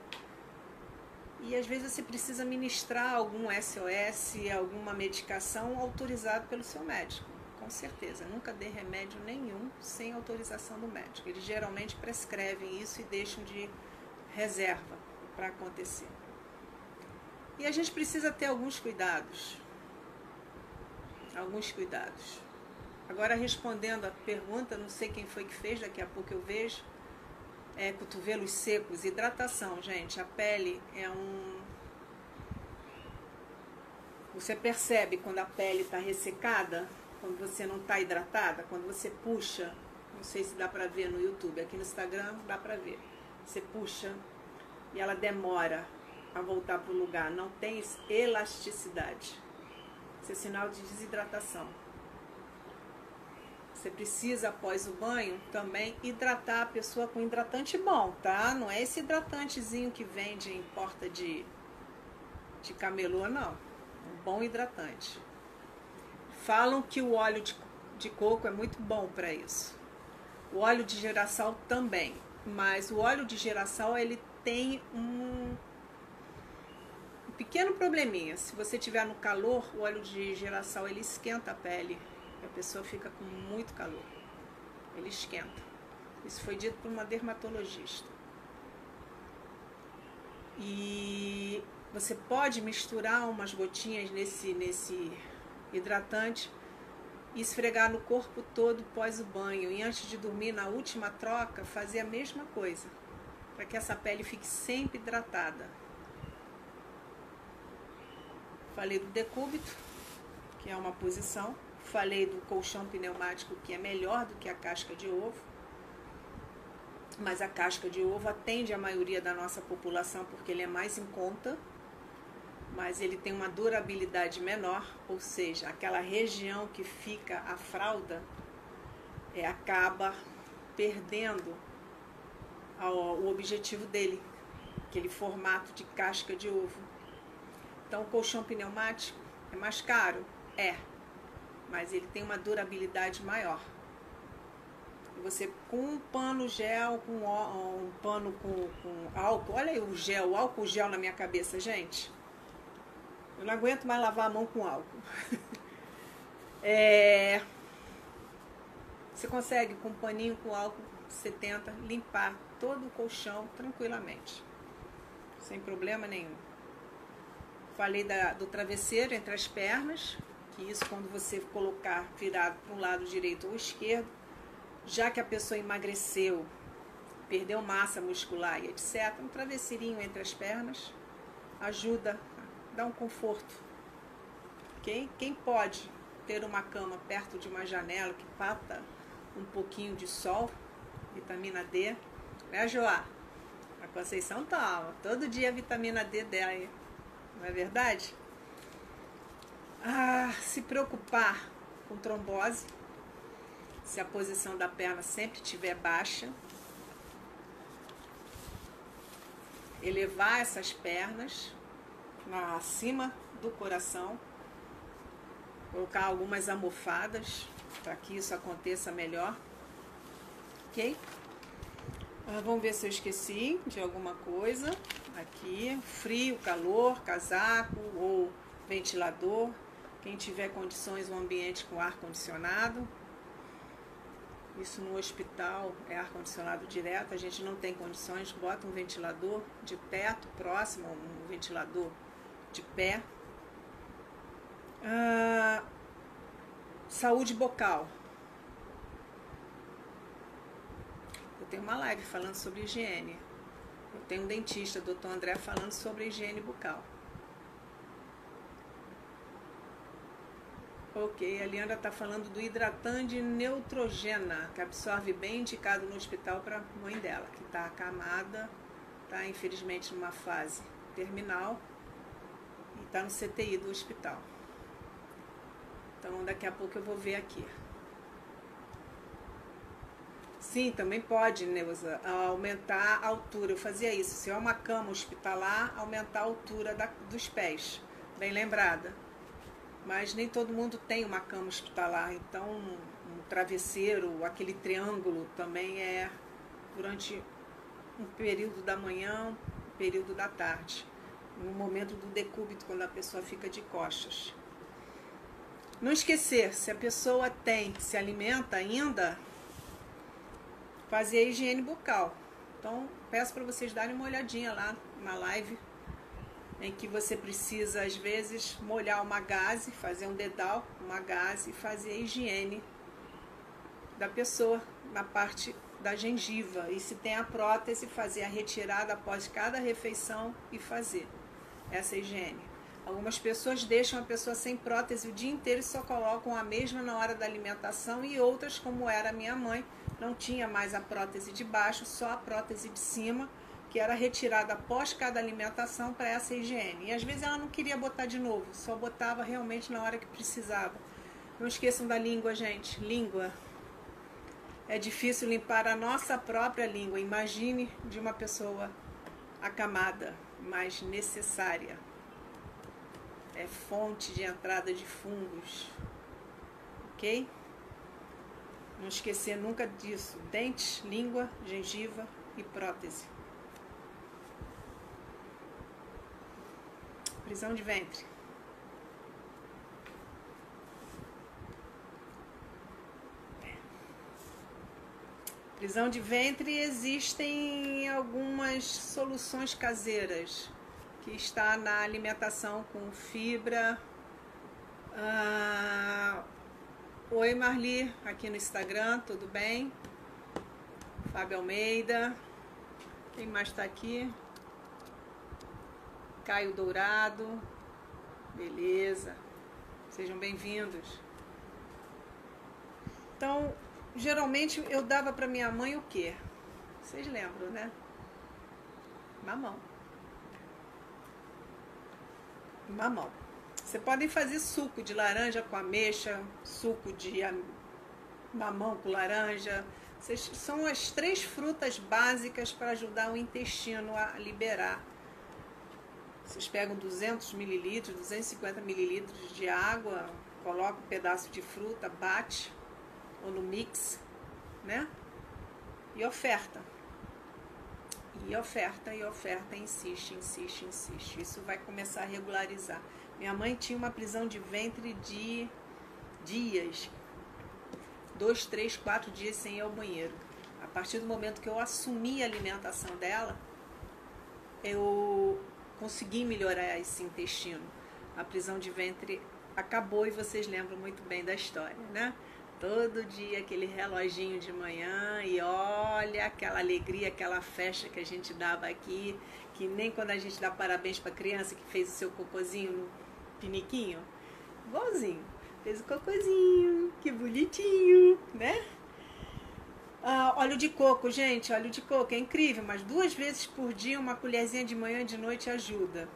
E às vezes você precisa ministrar algum SOS, alguma medicação autorizado pelo seu médico, com certeza. Nunca dê remédio nenhum sem autorização do médico. Eles geralmente prescrevem isso e deixam de reserva para acontecer. E a gente precisa ter alguns cuidados. Agora, respondendo a pergunta, não sei quem foi que fez, daqui a pouco eu vejo. Cotovelos secos, hidratação, gente. A pele é Você percebe quando a pele está ressecada, quando você não está hidratada, quando você puxa, não sei se dá para ver no YouTube, aqui no Instagram dá para ver. Você puxa e ela demora a voltar para o lugar, não tem elasticidade. Isso é sinal de desidratação. Você precisa, após o banho, também hidratar a pessoa com hidratante bom, tá? Não é esse hidratantezinho que vende em porta de camelô, não. Um bom hidratante. Falam que o óleo de coco é muito bom para isso. O óleo de girassol também. Mas o óleo de girassol, ele tem um pequeno probleminha. Se você tiver no calor, o óleo de girassol, ele esquenta a pele. A pessoa fica com muito calor. Ele esquenta. Isso foi dito por uma dermatologista. E você pode misturar umas gotinhas nesse hidratante e esfregar no corpo todo pós o banho. E antes de dormir, na última troca, fazer a mesma coisa. Para que essa pele fique sempre hidratada. Falei do decúbito, que é uma posição. Falei do colchão pneumático, que é melhor do que a casca de ovo. Mas a casca de ovo atende a maioria da nossa população porque ele é mais em conta. Mas ele tem uma durabilidade menor, ou seja, aquela região que fica a fralda acaba perdendo o objetivo dele, aquele formato de casca de ovo. Então o colchão pneumático é mais caro? É. Mas ele tem uma durabilidade maior. E você com um pano gel, com um pano com álcool, olha aí o álcool gel na minha cabeça, gente. Eu não aguento mais lavar a mão com álcool. Você consegue com um paninho com álcool 70 limpar todo o colchão tranquilamente. Sem problema nenhum. Falei do travesseiro entre as pernas. Que isso quando você colocar virado para um lado direito ou esquerdo, já que a pessoa emagreceu, perdeu massa muscular e etc., um travesseirinho entre as pernas ajuda, dá um conforto. Okay? Quem pode ter uma cama perto de uma janela que pata um pouquinho de sol, vitamina D, né, Joá? A Conceição toma todo dia a vitamina D dela, não é verdade? Se preocupar com trombose, se a posição da perna sempre estiver baixa, elevar essas pernas acima do coração, colocar algumas almofadas para que isso aconteça melhor, ok? Vamos ver se eu esqueci de alguma coisa aqui. Frio, calor, casaco ou ventilador. Quem tiver condições, um ambiente com ar-condicionado. Isso no hospital é ar-condicionado direto. A gente não tem condições, bota um ventilador de perto, próximo, um ventilador de pé. Saúde bucal. Eu tenho uma live falando sobre higiene. Eu tenho um dentista, Dr. André, falando sobre higiene bucal. Ok, a Leandra está falando do hidratante Neutrogena, que absorve bem, indicado no hospital para a mãe dela, que está acamada, está infelizmente numa fase terminal e está no CTI do hospital. Então daqui a pouco eu vou ver aqui. Sim, também pode, Neuza, aumentar a altura. Eu fazia isso, se é uma cama hospitalar, aumentar a altura dos pés, bem lembrada. Mas nem todo mundo tem uma cama hospitalar, então um travesseiro, aquele triângulo também é durante um período da manhã, um período da tarde, no momento do decúbito, quando a pessoa fica de costas. Não esquecer, se a pessoa se alimenta ainda, fazer a higiene bucal. Então, peço para vocês darem uma olhadinha lá na live, em que você precisa, às vezes, molhar uma gaze, fazer um dedal, uma gaze e fazer a higiene da pessoa na parte da gengiva. E se tem a prótese, fazer a retirada após cada refeição e fazer essa higiene. Algumas pessoas deixam a pessoa sem prótese o dia inteiro e só colocam a mesma na hora da alimentação, e outras, como era a minha mãe, não tinha mais a prótese de baixo, só a prótese de cima, que era retirada após cada alimentação para essa higiene. E às vezes ela não queria botar de novo, só botava realmente na hora que precisava. Não esqueçam da língua, gente. Língua. É difícil limpar a nossa própria língua. Imagine de uma pessoa acamada, mas necessária. É fonte de entrada de fungos. Ok? Não esquecer nunca disso. Dentes, língua, gengiva e prótese. Prisão de ventre. Prisão de ventre, existem algumas soluções caseiras, que está na alimentação com fibra. Oi Marli, aqui no Instagram, tudo bem? Fábio Almeida. Quem mais está aqui? Caio Dourado. Beleza. Sejam bem-vindos. Então, geralmente eu dava para minha mãe o quê? Vocês lembram, né? Mamão. Mamão. Você pode fazer suco de laranja com ameixa, suco de mamão com laranja. São as 3 frutas básicas para ajudar o intestino a liberar. Vocês pegam 200 ml, 250 ml de água, coloca um pedaço de fruta, bate, ou no mix, né? E oferta. E oferta, insiste. Isso vai começar a regularizar. Minha mãe tinha uma prisão de ventre de dias. 2, 3, 4 dias sem ir ao banheiro. A partir do momento que eu assumi a alimentação dela, eu consegui melhorar esse intestino. A prisão de ventre acabou e vocês lembram muito bem da história, né? Todo dia aquele reloginho de manhã e olha aquela alegria, aquela festa que a gente dava aqui, que nem quando a gente dá parabéns para a criança que fez o seu cocôzinho no piniquinho, igualzinho, fez o cocôzinho, que bonitinho, né? Óleo de coco, gente, óleo de coco é incrível, mas 2 vezes por dia uma colherzinha de manhã e de noite ajuda.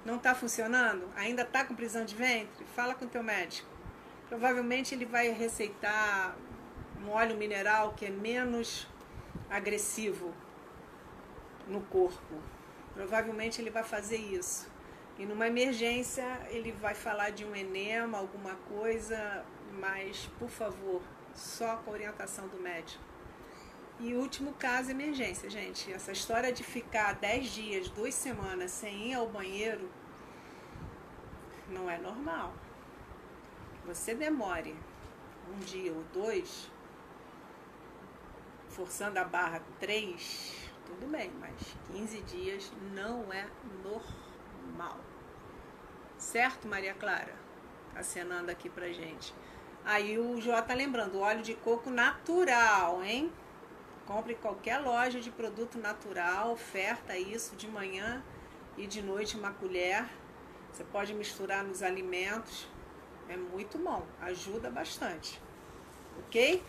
Não está funcionando? Ainda está com prisão de ventre? Fala com o teu médico. Provavelmente ele vai receitar um óleo mineral que é menos agressivo no corpo. Provavelmente ele vai fazer isso. E numa emergência ele vai falar de um enema, alguma coisa, mas por favor, só com a orientação do médico. E último caso, emergência, gente. Essa história de ficar 10 dias, 2 semanas sem ir ao banheiro não é normal. Você demore 1 dia ou 2, forçando a barra 3, tudo bem, mas 15 dias não é normal. Certo, Maria Clara? Acenando aqui pra gente. Aí o Jó tá lembrando, óleo de coco natural, hein? Compre em qualquer loja de produto natural, oferta isso de manhã e de noite uma colher. Você pode misturar nos alimentos. É muito bom, ajuda bastante, ok?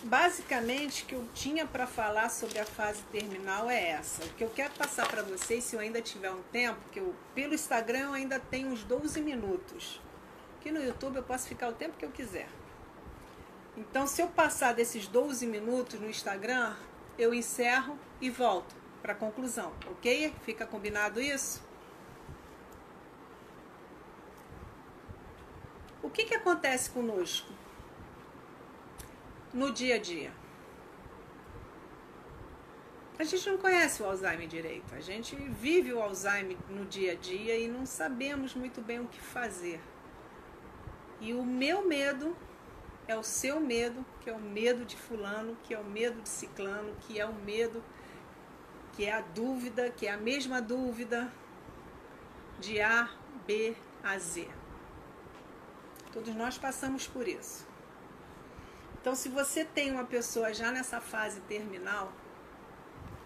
Basicamente, o que eu tinha para falar sobre a fase terminal é essa. O que eu quero passar para vocês, se eu ainda tiver um tempo, pelo Instagram eu ainda tenho uns 12 minutos. Aqui no YouTube eu posso ficar o tempo que eu quiser. Então, se eu passar desses 12 minutos no Instagram, eu encerro e volto para a conclusão, ok? Fica combinado isso? O que acontece conosco no dia a dia? A gente não conhece o Alzheimer direito. A gente vive o Alzheimer no dia a dia e não sabemos muito bem o que fazer. E o meu medo é o seu medo, que é o medo de fulano, que é o medo de ciclano, que é o medo, que é a dúvida, que é a mesma dúvida de A, B, a Z. Todos nós passamos por isso. Então, se você tem uma pessoa já nessa fase terminal,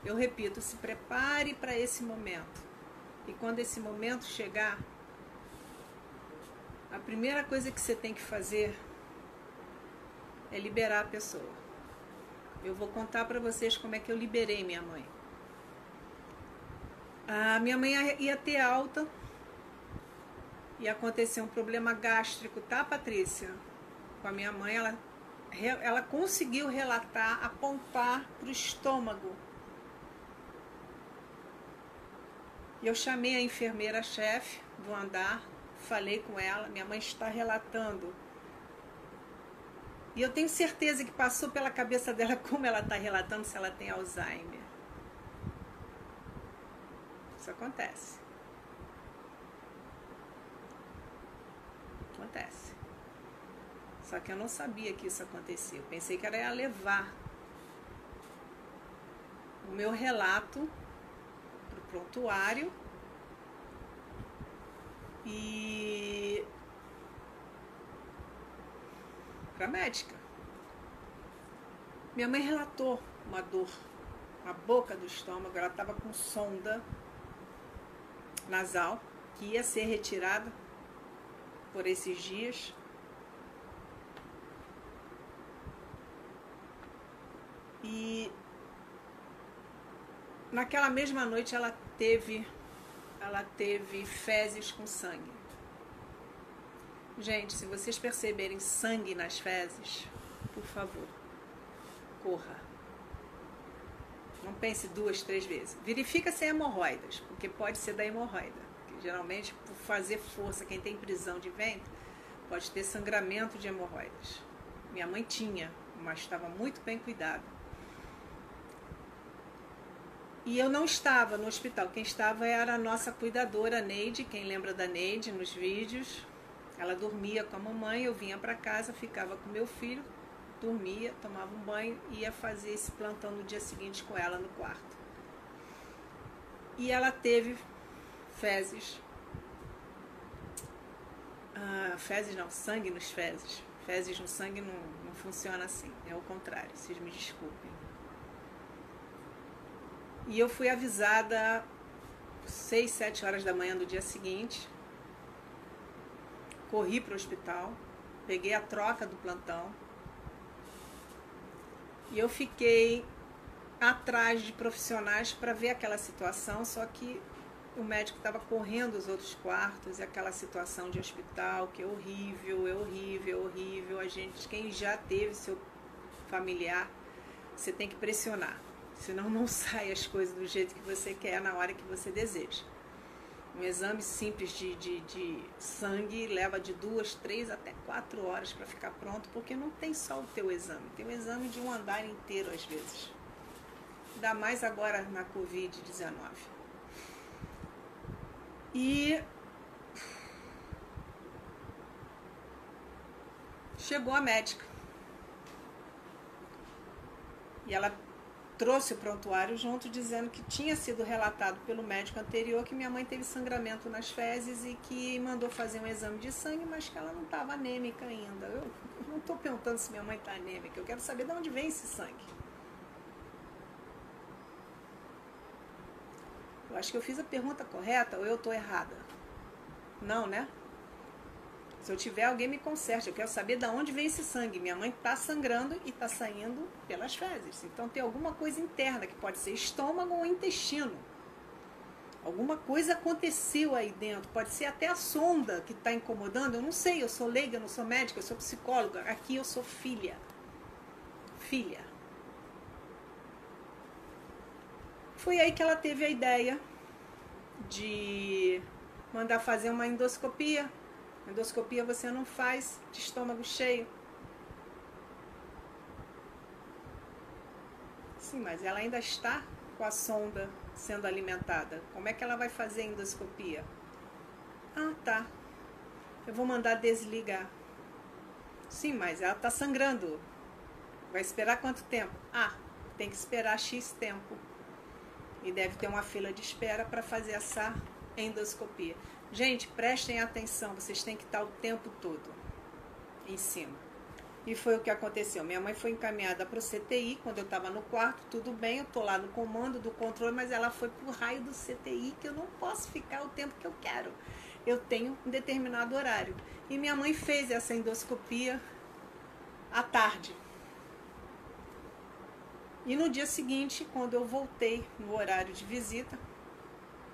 eu repito, se prepare para esse momento. E quando esse momento chegar, a primeira coisa que você tem que fazer é liberar a pessoa. Eu vou contar para vocês como é que eu liberei minha mãe. A minha mãe ia ter alta e aconteceu um problema gástrico, tá, Patrícia? com a minha mãe, ela conseguiu relatar, apontar para o estômago. E eu chamei a enfermeira-chefe do andar, falei com ela, minha mãe está relatando. E eu tenho certeza que passou pela cabeça dela como ela está relatando, se ela tem Alzheimer. Isso acontece. Acontece. Só que eu não sabia que isso acontecia. Eu pensei que ela ia levar o meu relato para o prontuário e para a médica. Minha mãe relatou uma dor na boca do estômago. Ela estava com sonda nasal que ia ser retirada por esses dias. E naquela mesma noite ela teve fezes com sangue. Gente, se vocês perceberem sangue nas fezes, por favor, corra. Não pense 2, 3 vezes. Verifica se é hemorroidas, porque pode ser da hemorroida. Porque, geralmente, por fazer força, quem tem prisão de ventre, pode ter sangramento de hemorroidas. Minha mãe tinha, mas estava muito bem cuidada. E eu não estava no hospital. Quem estava era a nossa cuidadora, Neide. Quem lembra da Neide nos vídeos? Ela dormia com a mamãe, eu vinha para casa, ficava com meu filho, dormia, tomava um banho e ia fazer esse plantão no dia seguinte com ela no quarto. E ela teve fezes. Fezes não, sangue nos fezes. Fezes no sangue não funciona assim, é o contrário, vocês me desculpem. E eu fui avisada 6, 7 horas da manhã do dia seguinte. Corri para o hospital, peguei a troca do plantão e eu fiquei atrás de profissionais para ver aquela situação, só que o médico estava correndo os outros quartos e aquela situação de hospital que é horrível, é horrível, é horrível. A gente, quem já teve seu familiar, você tem que pressionar, senão não sai as coisas do jeito que você quer na hora que você deseja. Um exame simples de sangue leva de 2, 3 até 4 horas para ficar pronto, porque não tem só o teu exame, tem o exame de um andar inteiro às vezes. Ainda mais agora na Covid-19. E chegou a médica. E ela trouxe o prontuário junto, dizendo que tinha sido relatado pelo médico anterior que minha mãe teve sangramento nas fezes e que mandou fazer um exame de sangue, mas que ela não estava anêmica ainda. Eu não estou perguntando se minha mãe está anêmica, eu quero saber de onde vem esse sangue. Eu acho que eu fiz a pergunta correta ou eu estou errada? Não, né? Se eu tiver, alguém me conserte. Eu quero saber de onde vem esse sangue. Minha mãe está sangrando e está saindo pelas fezes. Então tem alguma coisa interna, que pode ser estômago ou intestino. Alguma coisa aconteceu aí dentro. Pode ser até a sonda que está incomodando. Eu não sei, eu sou leiga, eu não sou médica, eu sou psicóloga. Aqui eu sou filha. Filha. Foi aí que ela teve a ideia de mandar fazer uma endoscopia. Endoscopia você não faz de estômago cheio. Sim, mas ela ainda está com a sonda sendo alimentada. Como é que ela vai fazer a endoscopia? Ah, tá. Eu vou mandar desligar. Sim, mas ela está sangrando. Vai esperar quanto tempo? Ah, tem que esperar X tempo. E deve ter uma fila de espera para fazer essa endoscopia. Gente, prestem atenção, vocês têm que estar o tempo todo em cima. E foi o que aconteceu. Minha mãe foi encaminhada para o CTI, quando eu estava no quarto, tudo bem, eu estou lá no comando do controle, mas ela foi para o raio do CTI, que eu não posso ficar o tempo que eu quero. Eu tenho um determinado horário. E minha mãe fez essa endoscopia à tarde. E no dia seguinte, quando eu voltei no horário de visita,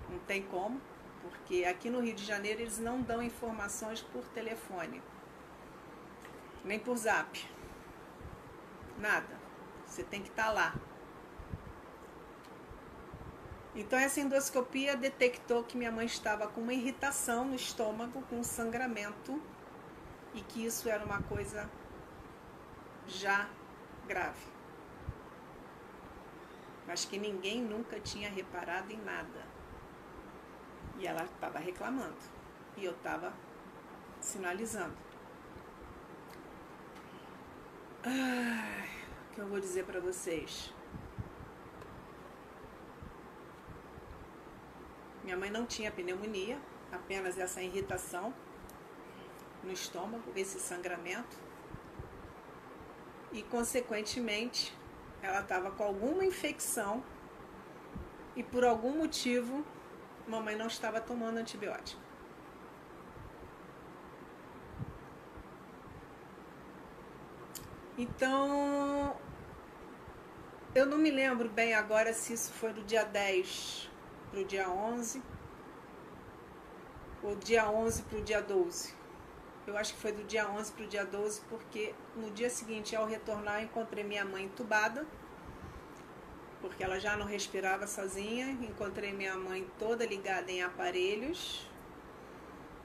não tem como, porque aqui no Rio de Janeiro eles não dão informações por telefone. nem por zap. Nada. Você tem que estar lá. Então essa endoscopia detectou que minha mãe estava com uma irritação no estômago, com um sangramento, e que isso era uma coisa já grave. Mas que ninguém nunca tinha reparado em nada. E ela estava reclamando. E eu estava sinalizando. O que eu vou dizer para vocês? Minha mãe não tinha pneumonia, apenas essa irritação no estômago, esse sangramento. E, consequentemente, ela estava com alguma infecção e, por algum motivo, mamãe não estava tomando antibiótico. Então, eu não me lembro bem agora se isso foi do dia 10 para o dia 11 ou dia 11 para o dia 12. Eu acho que foi do dia 11 para o dia 12, porque no dia seguinte, ao retornar, eu encontrei minha mãe entubada, porque ela já não respirava sozinha. Encontrei minha mãe toda ligada em aparelhos,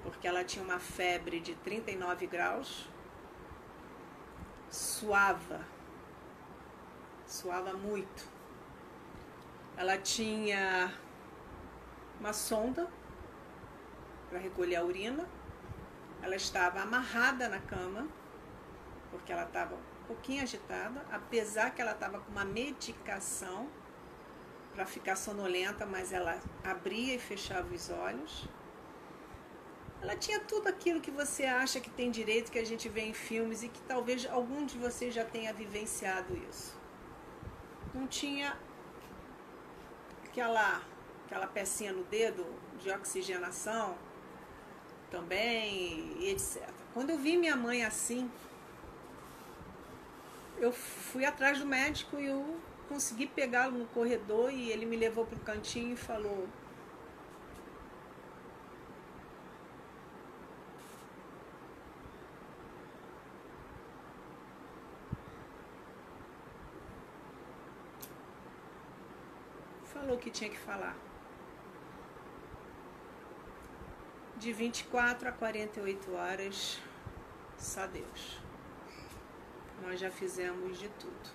porque ela tinha uma febre de 39 graus. Suava muito. Ela tinha uma sonda para recolher a urina. Ela estava amarrada na cama, porque ela estava um pouquinho agitada, apesar que ela estava com uma medicação para ficar sonolenta, mas ela abria e fechava os olhos. Ela tinha tudo aquilo que você acha que tem direito, que a gente vê em filmes e que talvez algum de vocês já tenha vivenciado isso. Não tinha aquela pecinha no dedo de oxigenação também, e etc. Quando eu vi minha mãe assim, eu fui atrás do médico e eu consegui pegá-lo no corredor e ele me levou para o cantinho e falou: o que tinha que falar. De 24 a 48 horas, só Deus. Nós já fizemos de tudo.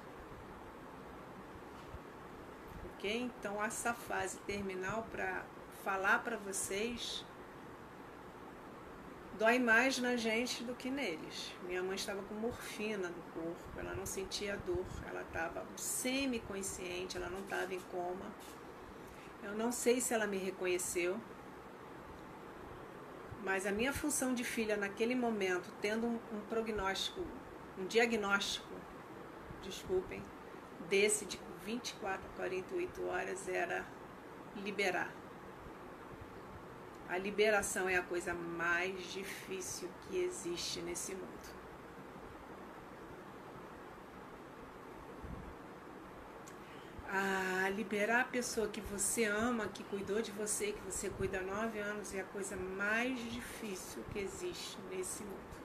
Ok? Então, essa fase terminal, para falar para vocês, dói mais na gente do que neles. Minha mãe estava com morfina no corpo, ela não sentia dor, ela estava semi-consciente, ela não estava em coma. Eu não sei se ela me reconheceu, mas a minha função de filha naquele momento, tendo um diagnóstico, desculpem, desse de 24 a 48 horas, era liberar. A liberação é a coisa mais difícil que existe nesse mundo. Liberar a pessoa que você ama, que cuidou de você, que você cuida há 9 anos, é a coisa mais difícil que existe nesse mundo.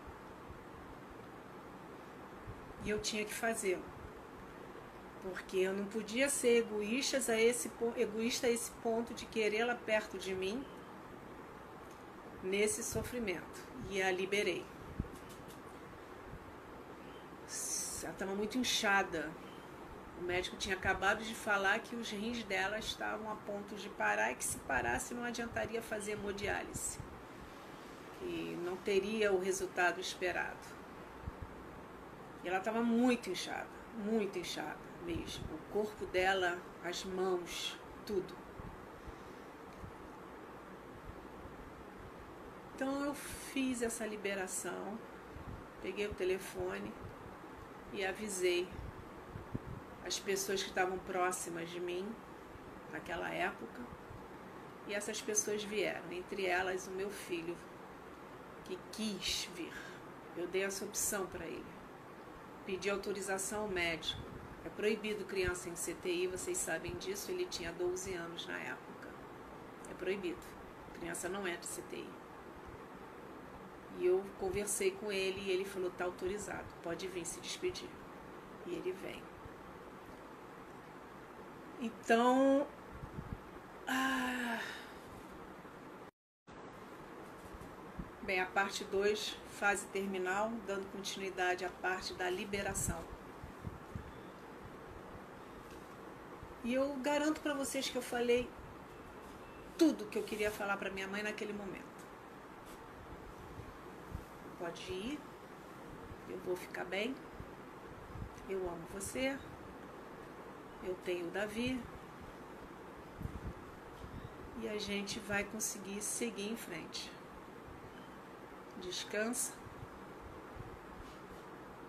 E eu tinha que fazê-lo. Porque eu não podia ser egoísta a esse ponto de querê-la perto de mim nesse sofrimento. E a liberei. Ela estava muito inchada. O médico tinha acabado de falar que os rins dela estavam a ponto de parar e que se parasse não adiantaria fazer hemodiálise. E não teria o resultado esperado. E ela estava muito inchada mesmo. O corpo dela, as mãos, tudo. Então eu fiz essa liberação, peguei o telefone e avisei as pessoas que estavam próximas de mim naquela época, e essas pessoas vieram, entre elas o meu filho, que quis vir. Eu dei essa opção para ele, pedi autorização ao médico. É proibido criança em CTI, vocês sabem disso, ele tinha 12 anos na época. É proibido, criança não entra em CTI. E eu conversei com ele e ele falou, tá autorizado, pode vir se despedir. E ele vem. Então, bem, a parte 2, fase terminal, dando continuidade à parte da liberação. E eu garanto para vocês que eu falei tudo que eu queria falar para minha mãe naquele momento. Pode ir, eu vou ficar bem, eu amo você, eu tenho o Davi e a gente vai conseguir seguir em frente. Descansa,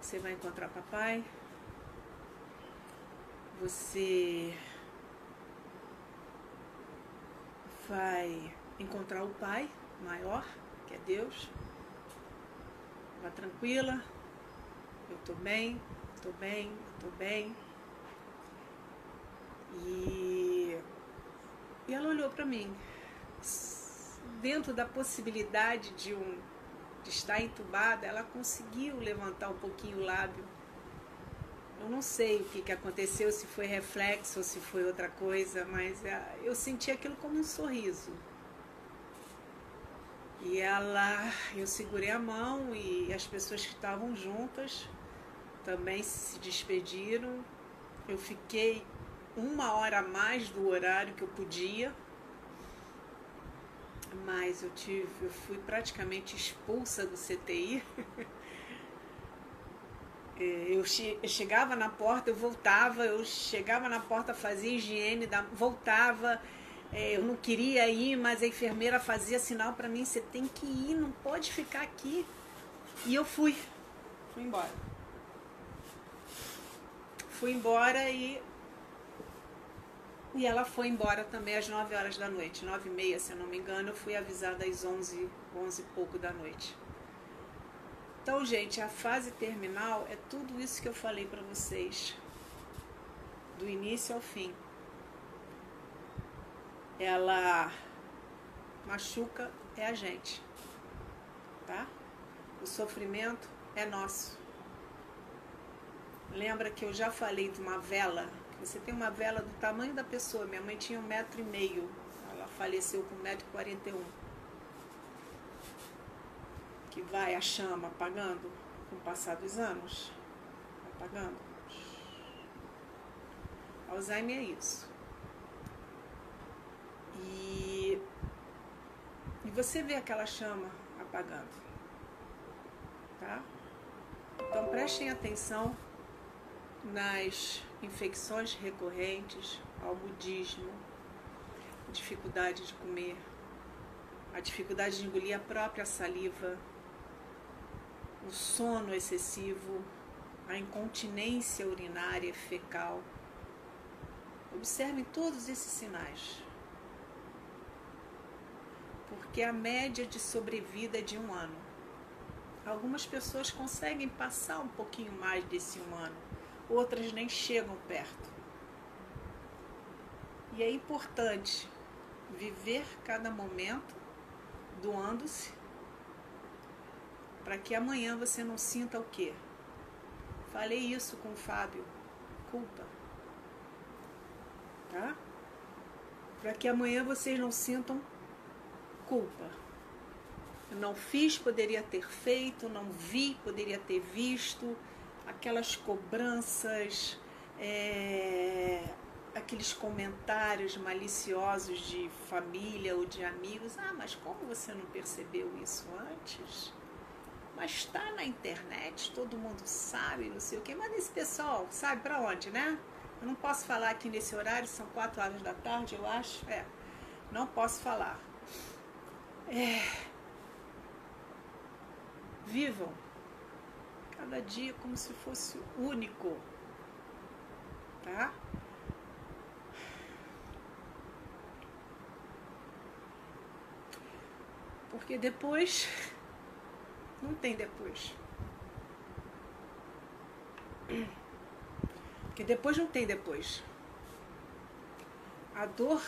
você vai encontrar papai, você vai encontrar o Pai maior, que é Deus. Vá tranquila, eu tô bem, tô bem, tô bem. E ela olhou para mim, dentro da possibilidade de estar entubada, ela conseguiu levantar um pouquinho o lábio. Eu não sei o que aconteceu, se foi reflexo ou se foi outra coisa, mas eu senti aquilo como um sorriso. E eu segurei a mão e as pessoas que estavam juntas também se despediram. Eu fiquei 1 hora a mais do horário que eu podia, mas eu fui praticamente expulsa do CTI. Eu chegava na porta, eu voltava, eu chegava na porta, fazia higiene, voltava. Eu não queria ir, mas a enfermeira fazia sinal para mim, você tem que ir, não pode ficar aqui. E eu fui embora. Fui embora e ela foi embora também às 9 horas da noite, 9h30, se eu não me engano. Eu fui avisada às 11 e pouco da noite. Então, gente, a fase terminal é tudo isso que eu falei para vocês, do início ao fim. Ela machuca a gente, tá? O sofrimento é nosso. Lembra que eu já falei de uma vela? Você tem uma vela do tamanho da pessoa. Minha mãe tinha 1,5 m. Ela faleceu com 1,41 m. Que vai a chama apagando com o passar dos anos. Apagando. Alzheimer é isso. E você vê aquela chama apagando, tá? Então prestem atenção nas infecções recorrentes, ao budismo, dificuldade de comer, a dificuldade de engolir a própria saliva, o sono excessivo, a incontinência urinária e fecal. Observem todos esses sinais. Porque a média de sobrevida é de 1 ano. Algumas pessoas conseguem passar um pouquinho mais desse 1 ano, outras nem chegam perto. E é importante viver cada momento doando-se, para que amanhã você não sinta o quê? Falei isso com o Fábio, culpa. Tá? Para que amanhã vocês não sintam culpa. Eu não fiz, poderia ter feito, não vi, poderia ter visto, aquelas cobranças, aqueles comentários maliciosos de família ou de amigos. Mas como você não percebeu isso antes? Mas está na internet, todo mundo sabe, não sei o quê. Mas esse pessoal sabe para onde, né? Eu não posso falar aqui nesse horário, são 4 horas da tarde, eu acho. Não posso falar. Vivam cada dia como se fosse único, tá? Porque depois não tem depois. Porque depois não tem depois. A dor,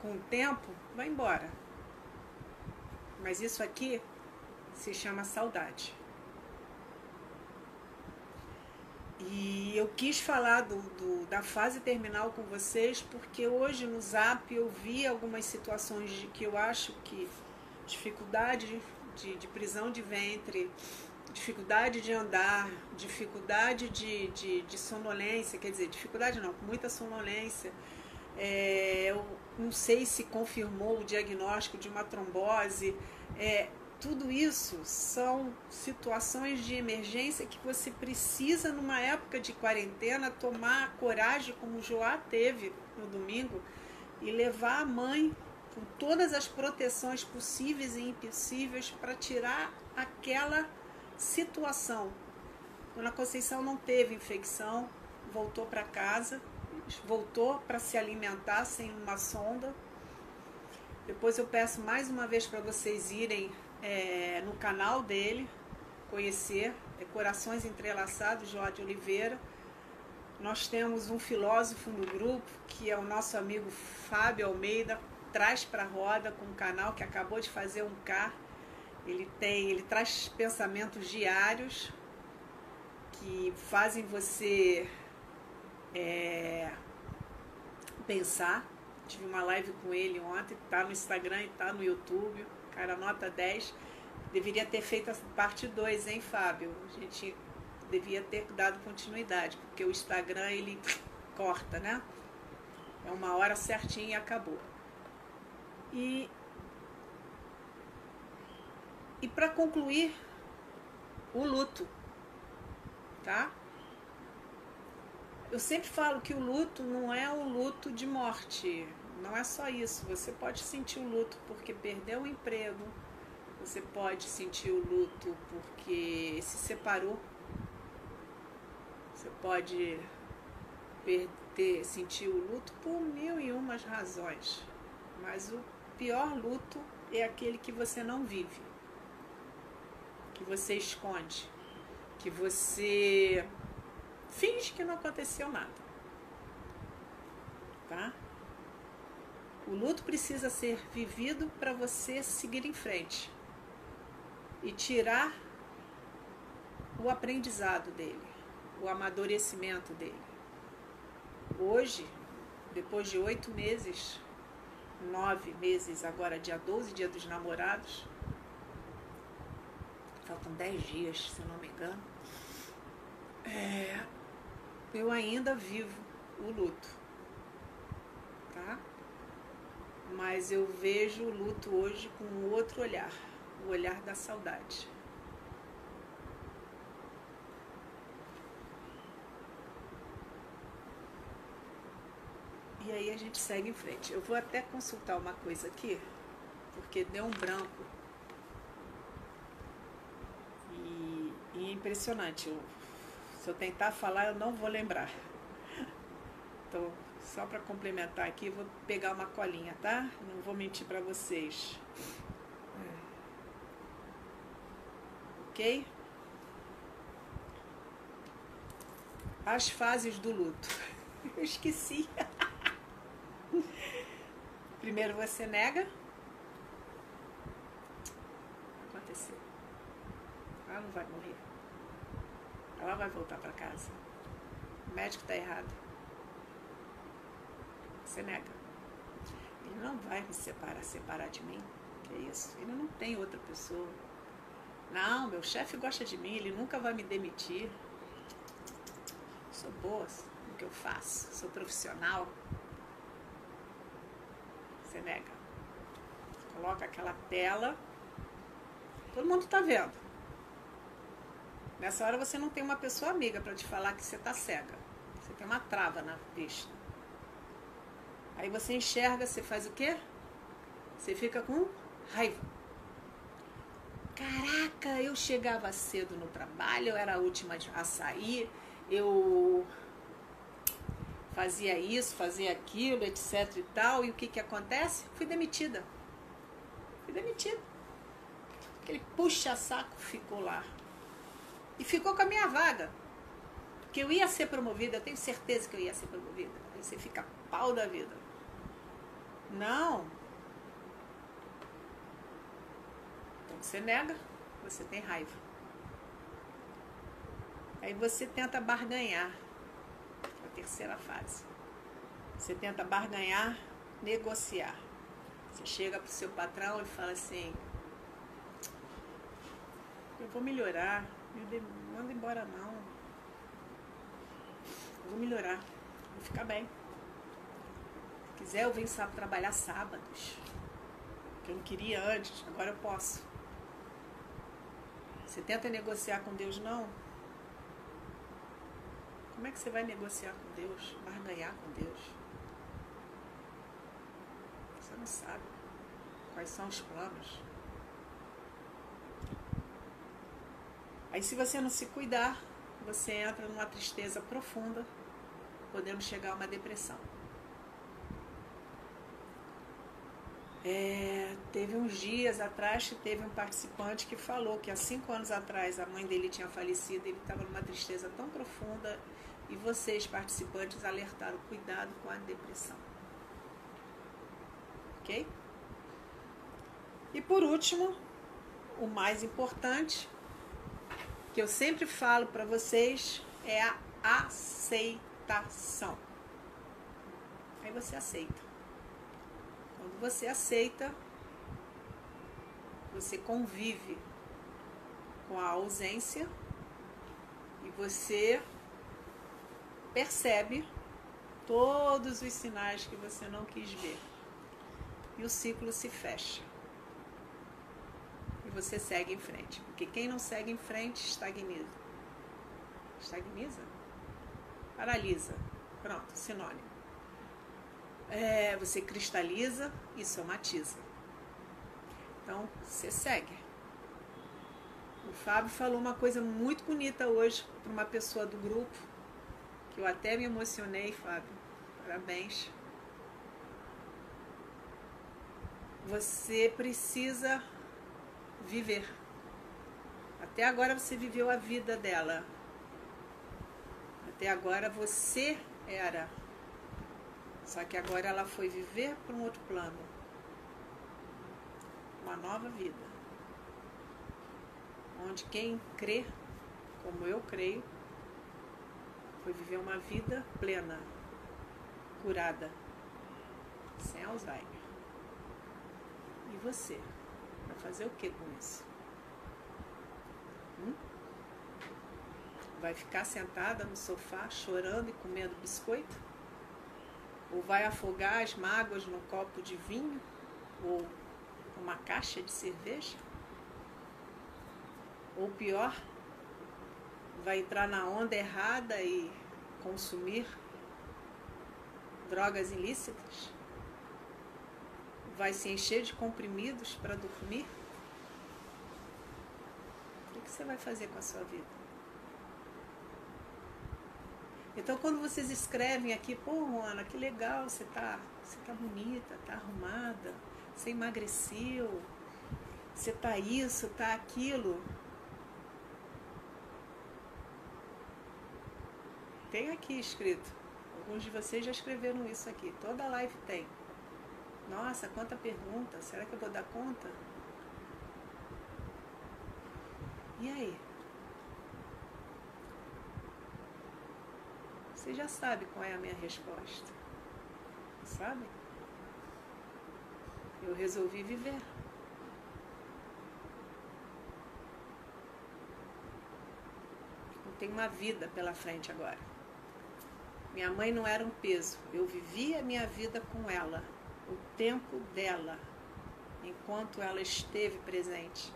com o tempo, vai embora. Mas isso aqui se chama saudade. E eu quis falar da fase terminal com vocês porque hoje no Zap eu vi algumas situações de que eu acho que dificuldade de prisão de ventre, dificuldade de andar, dificuldade de sonolência, quer dizer, dificuldade não, muita sonolência. Eu não sei se confirmou o diagnóstico de uma trombose. Tudo isso são situações de emergência que você precisa, numa época de quarentena, tomar coragem, como o Joá teve no domingo, e levar a mãe com todas as proteções possíveis e impossíveis para tirar aquela situação. Dona Conceição não teve infecção, voltou para casa, voltou para se alimentar sem uma sonda. Depois eu peço mais uma vez para vocês irem no canal dele, conhecer, Corações Entrelaçados, Joá de Oliveira. Nós temos um filósofo no grupo, que é o nosso amigo Fábio Almeida, traz para a roda com um canal que acabou de fazer um K. Ele traz pensamentos diários que fazem você pensar. Tive uma live com ele ontem, tá no Instagram e tá no YouTube. Cara, nota 10. Deveria ter feito a parte 2, hein, Fábio? A gente devia ter dado continuidade, porque o Instagram, ele corta, né? É uma hora certinha e acabou. E para concluir, o luto, tá? Eu sempre falo que o luto não é o luto de morte, não é só isso. Você pode sentir o luto porque perdeu o emprego, você pode sentir o luto porque se separou, você pode sentir o luto por 1001 razões, mas o pior luto é aquele que você não vive, que você esconde, que você finge que não aconteceu nada, tá? O luto precisa ser vivido para você seguir em frente e tirar o aprendizado dele, o amadurecimento dele. Hoje, depois de 8 meses, 9 meses, agora dia 12, dia dos namorados, faltam 10 dias, se eu não me engano, eu ainda vivo o luto, tá? Mas eu vejo o luto hoje com um outro olhar, o olhar da saudade. E aí a gente segue em frente. Eu vou até consultar uma coisa aqui, porque deu um branco. E é impressionante. Se eu tentar falar, eu não vou lembrar. Então, só para complementar aqui, vou pegar uma colinha, tá? Não vou mentir para vocês. Ok? As fases do luto. Eu esqueci. Primeiro você nega. Aconteceu. Ela não vai morrer. Ela vai voltar para casa. O médico está errado. Você nega. Ele não vai me separar de mim. Que é isso? Ele não tem outra pessoa. Não, meu chefe gosta de mim, ele nunca vai me demitir. Sou boa no que eu faço, sou profissional. Você nega. Coloca aquela tela. Todo mundo está vendo. Nessa hora você não tem uma pessoa amiga para te falar que você está cega. Você tem uma trava na vista. Aí você enxerga, você faz o quê? Você fica com raiva. Caraca, eu chegava cedo no trabalho, eu era a última a sair, eu fazia isso, fazia aquilo, etc e tal. E o que acontece? Fui demitida. Aquele puxa-saco ficou lá. E ficou com a minha vaga. Que eu ia ser promovida, eu tenho certeza que eu ia ser promovida. Aí você fica pau da vida. Não. Então você nega, você tem raiva. Aí você tenta barganhar, a terceira fase. Você tenta barganhar, negociar. Você chega pro seu patrão e fala assim: eu vou melhorar, não manda embora não. Eu vou melhorar, vou ficar bem. Se quiser eu venho trabalhar sábados, que eu não queria antes, agora eu posso. Você tenta negociar com Deus, não? Como é que você vai negociar com Deus? Barganhar com Deus? Você não sabe quais são os planos. Aí se você não se cuidar, você entra numa tristeza profunda, podendo chegar a uma depressão. Teve uns dias atrás, teve um participante que falou que há 5 anos atrás a mãe dele tinha falecido, ele estava numa tristeza tão profunda e vocês, participantes, alertaram: cuidado com a depressão. Ok? E por último, o mais importante, que eu sempre falo para vocês, é a aceitação. Aí você aceita. Quando você aceita, você convive com a ausência e você percebe todos os sinais que você não quis ver. E o ciclo se fecha. E você segue em frente. Porque quem não segue em frente, estagniza. Estagniza? Paralisa. Pronto, sinônimo. Você cristaliza e somatiza. Então, você segue. O Fábio falou uma coisa muito bonita hoje para uma pessoa do grupo, que eu até me emocionei, Fábio. Parabéns. Você precisa viver. Até agora você viveu a vida dela. Até agora você era. Só que agora ela foi viver para um outro plano. Uma nova vida. Onde quem crê, como eu creio, foi viver uma vida plena, curada, sem Alzheimer. E você? Vai fazer o que com isso? Vai ficar sentada no sofá, chorando e comendo biscoito? Ou vai afogar as mágoas num copo de vinho? Ou uma caixa de cerveja? Ou pior, vai entrar na onda errada e consumir drogas ilícitas? Vai se encher de comprimidos para dormir? O que você vai fazer com a sua vida? Então, quando vocês escrevem aqui: pô, Ana, que legal, você tá bonita, tá arrumada, você emagreceu, você tá isso, tá aquilo. Tem aqui escrito. Alguns de vocês já escreveram isso aqui. Toda live tem. Nossa, quanta pergunta. Será que eu vou dar conta? E aí? Você já sabe qual é a minha resposta. Sabe? Eu resolvi viver. Eu tenho uma vida pela frente agora. Minha mãe não era um peso. Eu vivi a minha vida com ela. O tempo dela. Enquanto ela esteve presente.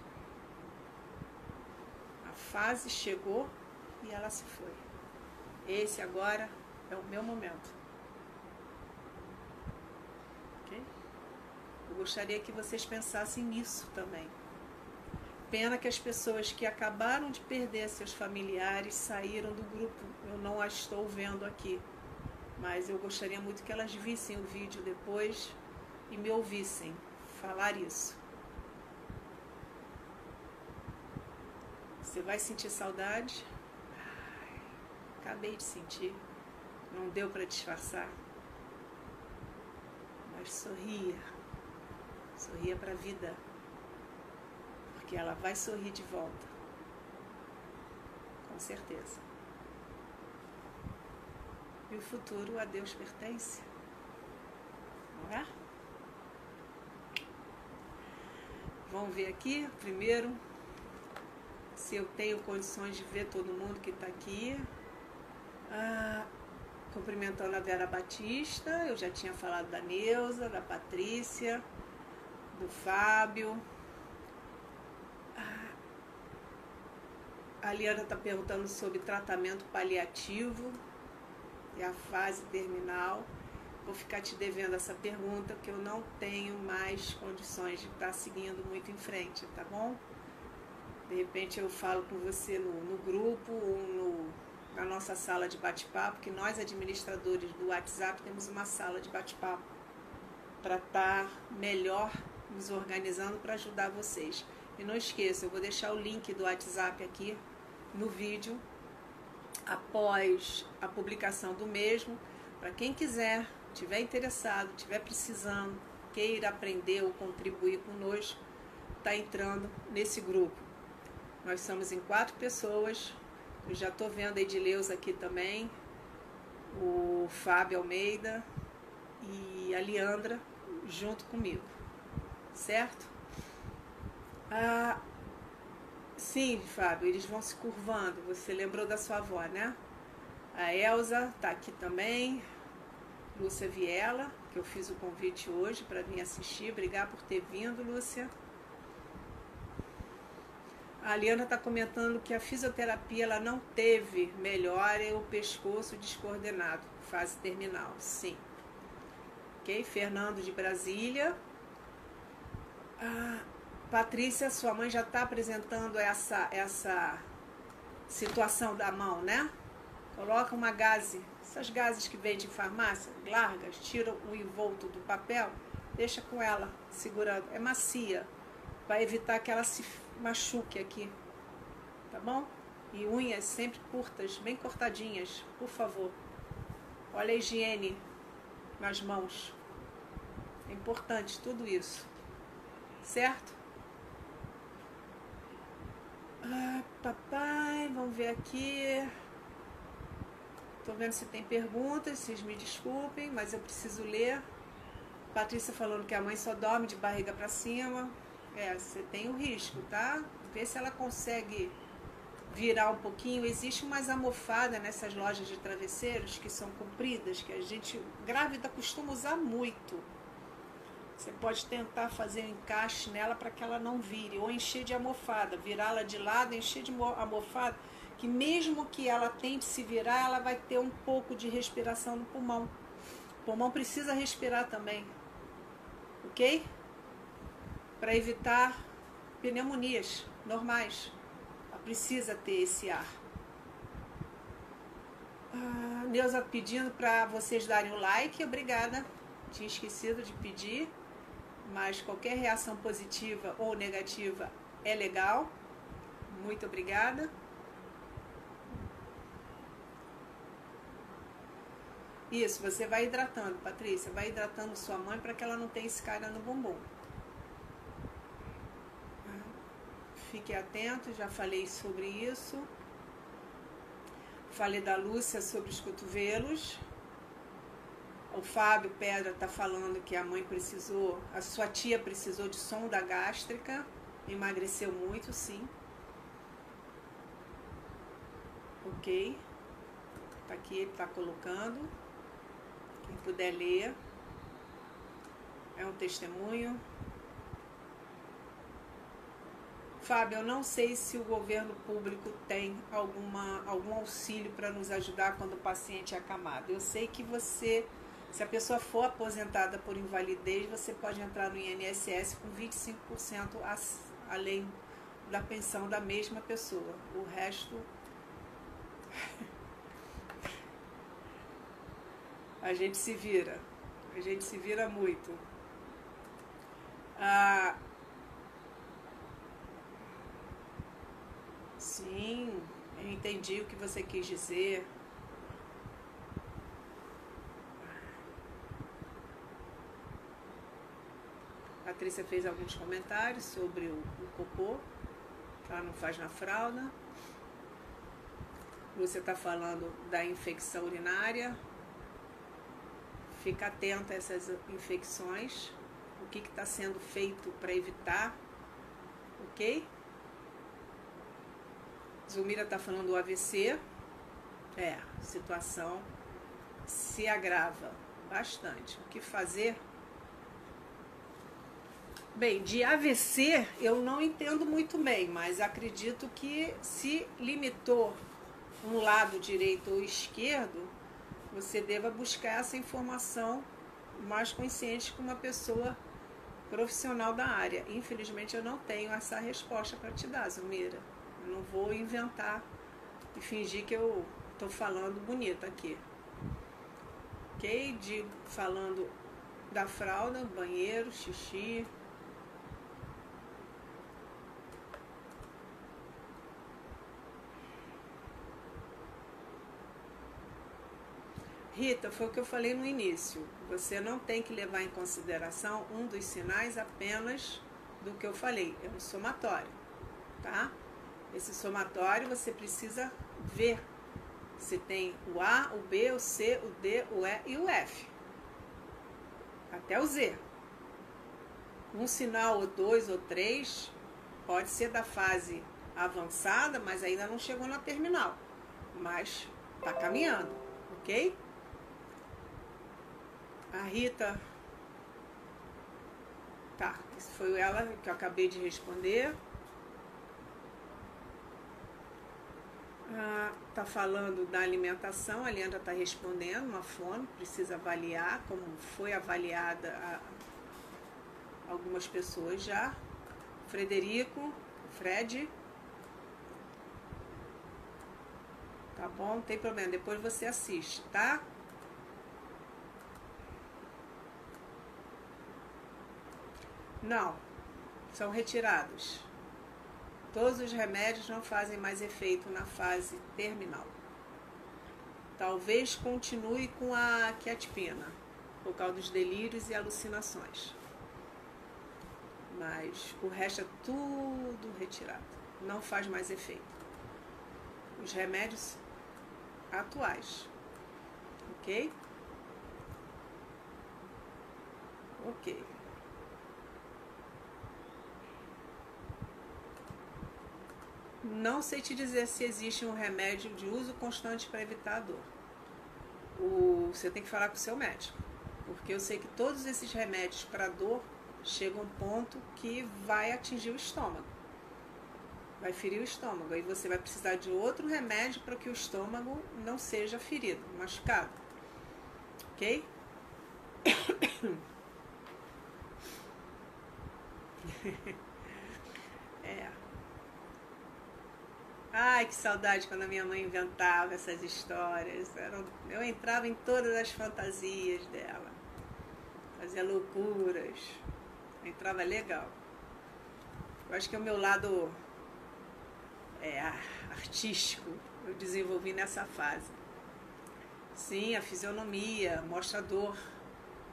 A fase chegou e ela se foi. Esse agora é o meu momento. Ok? Eu gostaria que vocês pensassem nisso também. Pena que as pessoas que acabaram de perder seus familiares saíram do grupo. Eu não as estou vendo aqui. Mas eu gostaria muito que elas vissem o vídeo depois e me ouvissem falar isso. Você vai sentir saudade? Acabei de sentir, não deu para disfarçar, mas sorria para a vida, porque ela vai sorrir de volta, com certeza. E o futuro a Deus pertence, não é? Vamos ver aqui, primeiro, se eu tenho condições de ver todo mundo que está aqui. Cumprimentando a Vera Batista, eu já tinha falado da Neuza, da Patrícia, do Fábio. A Liana está perguntando sobre tratamento paliativo e a fase terminal. Vou ficar te devendo essa pergunta, porque eu não tenho mais condições de estar seguindo muito em frente, tá bom? De repente eu falo com você no grupo ou na nossa sala de bate-papo, que nós administradores do WhatsApp temos uma sala de bate-papo para estar melhor nos organizando para ajudar vocês. E não esqueça, eu vou deixar o link do WhatsApp aqui no vídeo, após a publicação do mesmo, para quem quiser, tiver interessado, tiver precisando, queira aprender ou contribuir conosco, está entrando nesse grupo. Nós somos em 4 pessoas, eu já estou vendo a Edileuza aqui também, o Fábio Almeida e a Leandra junto comigo, certo? Sim, Fábio, eles vão se curvando, você lembrou da sua avó, né? A Elza está aqui também, Lúcia Viela, que eu fiz o convite hoje para vir assistir, obrigada por ter vindo, Lúcia. A Liana está comentando que a fisioterapia ela não teve melhora e o pescoço descoordenado, fase terminal, sim. Ok, Fernando de Brasília. Patrícia, sua mãe já está apresentando essa situação da mão, né? Coloca uma gaze, essas gases que vende em farmácia, largas, tira o envolto do papel, deixa com ela segurando, é macia, vai evitar que ela se machuque aqui, tá bom? E unhas sempre curtas, bem cortadinhas, por favor. Olha a higiene nas mãos, é importante tudo isso, certo? Papai, vamos ver aqui. Tô vendo se tem perguntas, vocês me desculpem, mas eu preciso ler. Patrícia falando que a mãe só dorme de barriga para cima. Você tem o risco, tá? Vê se ela consegue virar um pouquinho. Existe umas almofadas nessas lojas de travesseiros que são compridas, que a gente, grávida, costuma usar muito. Você pode tentar fazer um encaixe nela para que ela não vire, ou encher de almofada, virá-la de lado, encher de almofada, que mesmo que ela tente se virar, ela vai ter um pouco de respiração no pulmão. O pulmão precisa respirar também, ok? Para evitar pneumonias normais, ela precisa ter esse ar. Neuza pedindo para vocês darem o like, obrigada, tinha esquecido de pedir. Mas qualquer reação positiva ou negativa é legal. Muito obrigada. Isso, você vai hidratando, Patrícia. Vai hidratando sua mãe para que ela não tenha escarga no bumbum. Fique atento, já falei sobre isso. Falei da Lúcia sobre os cotovelos. O Fábio Pedra está falando que a mãe precisou, a sua tia precisou de sonda gástrica, emagreceu muito, sim. Ok. Tá aqui, ele está colocando. Quem puder ler. É um testemunho. Fábio, eu não sei se o governo público tem algum auxílio para nos ajudar quando o paciente é acamado. Eu sei que você... Se a pessoa for aposentada por invalidez, você pode entrar no INSS com 25% além da pensão da mesma pessoa. O resto, a gente se vira. A gente se vira muito. Sim, eu entendi o que você quis dizer. A Patrícia fez alguns comentários sobre o cocô, que ela não faz na fralda. Você está falando da infecção urinária. Fica atenta a essas infecções. O que está sendo feito para evitar, ok? Zulmira está falando do AVC. A situação se agrava bastante. O que fazer? Bem, de AVC eu não entendo muito bem, mas acredito que se limitou um lado direito ou esquerdo, você deva buscar essa informação mais consciente com uma pessoa profissional da área. Infelizmente eu não tenho essa resposta para te dar, Zulmira. Eu não vou inventar e fingir que eu estou falando bonita aqui. Ok? Falando da fralda, banheiro, xixi. Rita, foi o que eu falei no início. Você não tem que levar em consideração um dos sinais apenas do que eu falei. É um somatório, tá? Esse somatório você precisa ver se tem o A, o B, o C, o D, o E e o F. Até o Z. Um sinal ou dois ou três pode ser da fase avançada, mas ainda não chegou na terminal. Mas tá caminhando, ok? A Rita, tá, isso foi ela que eu acabei de responder. Tá falando da alimentação, a Leandra está respondendo, uma fono, precisa avaliar, como foi avaliada algumas pessoas já. Frederico, Fred, tá bom, não tem problema, depois você assiste, tá? Não, são retirados. Todos os remédios não fazem mais efeito na fase terminal. Talvez continue com a quetiapina, por causa dos delírios e alucinações. Mas o resto é tudo retirado. Não faz mais efeito. Os remédios atuais. Ok? Ok. Não sei te dizer se existe um remédio de uso constante para evitar a dor. Você tem que falar com o seu médico. Porque eu sei que todos esses remédios para dor chegam a um ponto que vai atingir o estômago. Vai ferir o estômago. Aí você vai precisar de outro remédio para que o estômago não seja ferido, machucado. Ok? Ai, que saudade quando a minha mãe inventava essas histórias. Eu entrava em todas as fantasias dela. Fazia loucuras. Entrava legal. Eu acho que o meu lado artístico eu desenvolvi nessa fase. Sim, a fisionomia, mostra a dor,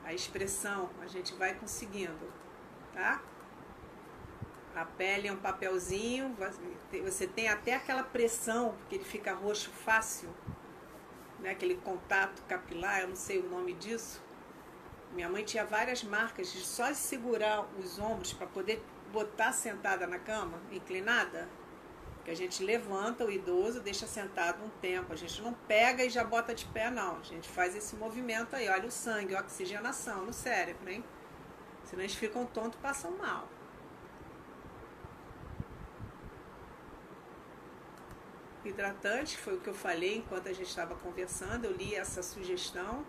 a expressão, a gente vai conseguindo, tá? A pele é um papelzinho, você tem até aquela pressão, porque ele fica roxo fácil, né? Aquele contato capilar, eu não sei o nome disso. Minha mãe tinha várias marcas de só segurar os ombros para poder botar sentada na cama, inclinada, que a gente levanta o idoso, deixa sentado um tempo, a gente não pega e já bota de pé não, a gente faz esse movimento aí, olha o sangue, a oxigenação no cérebro, hein? Senão eles ficam tontos e passam mal. Hidratante, foi o que eu falei enquanto a gente estava conversando, eu li essa sugestão,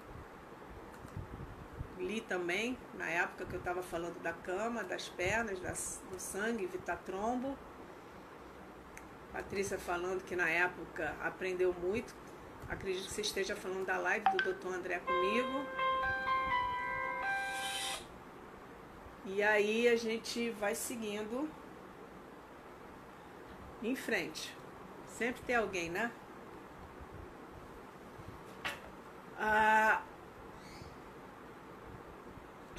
li também na época que eu estava falando da cama, das pernas, do sangue, Vitatrombo. Patrícia falando que na época aprendeu muito, acredito que você esteja falando da live do Dr. André comigo. E aí a gente vai seguindo em frente. Sempre tem alguém, né?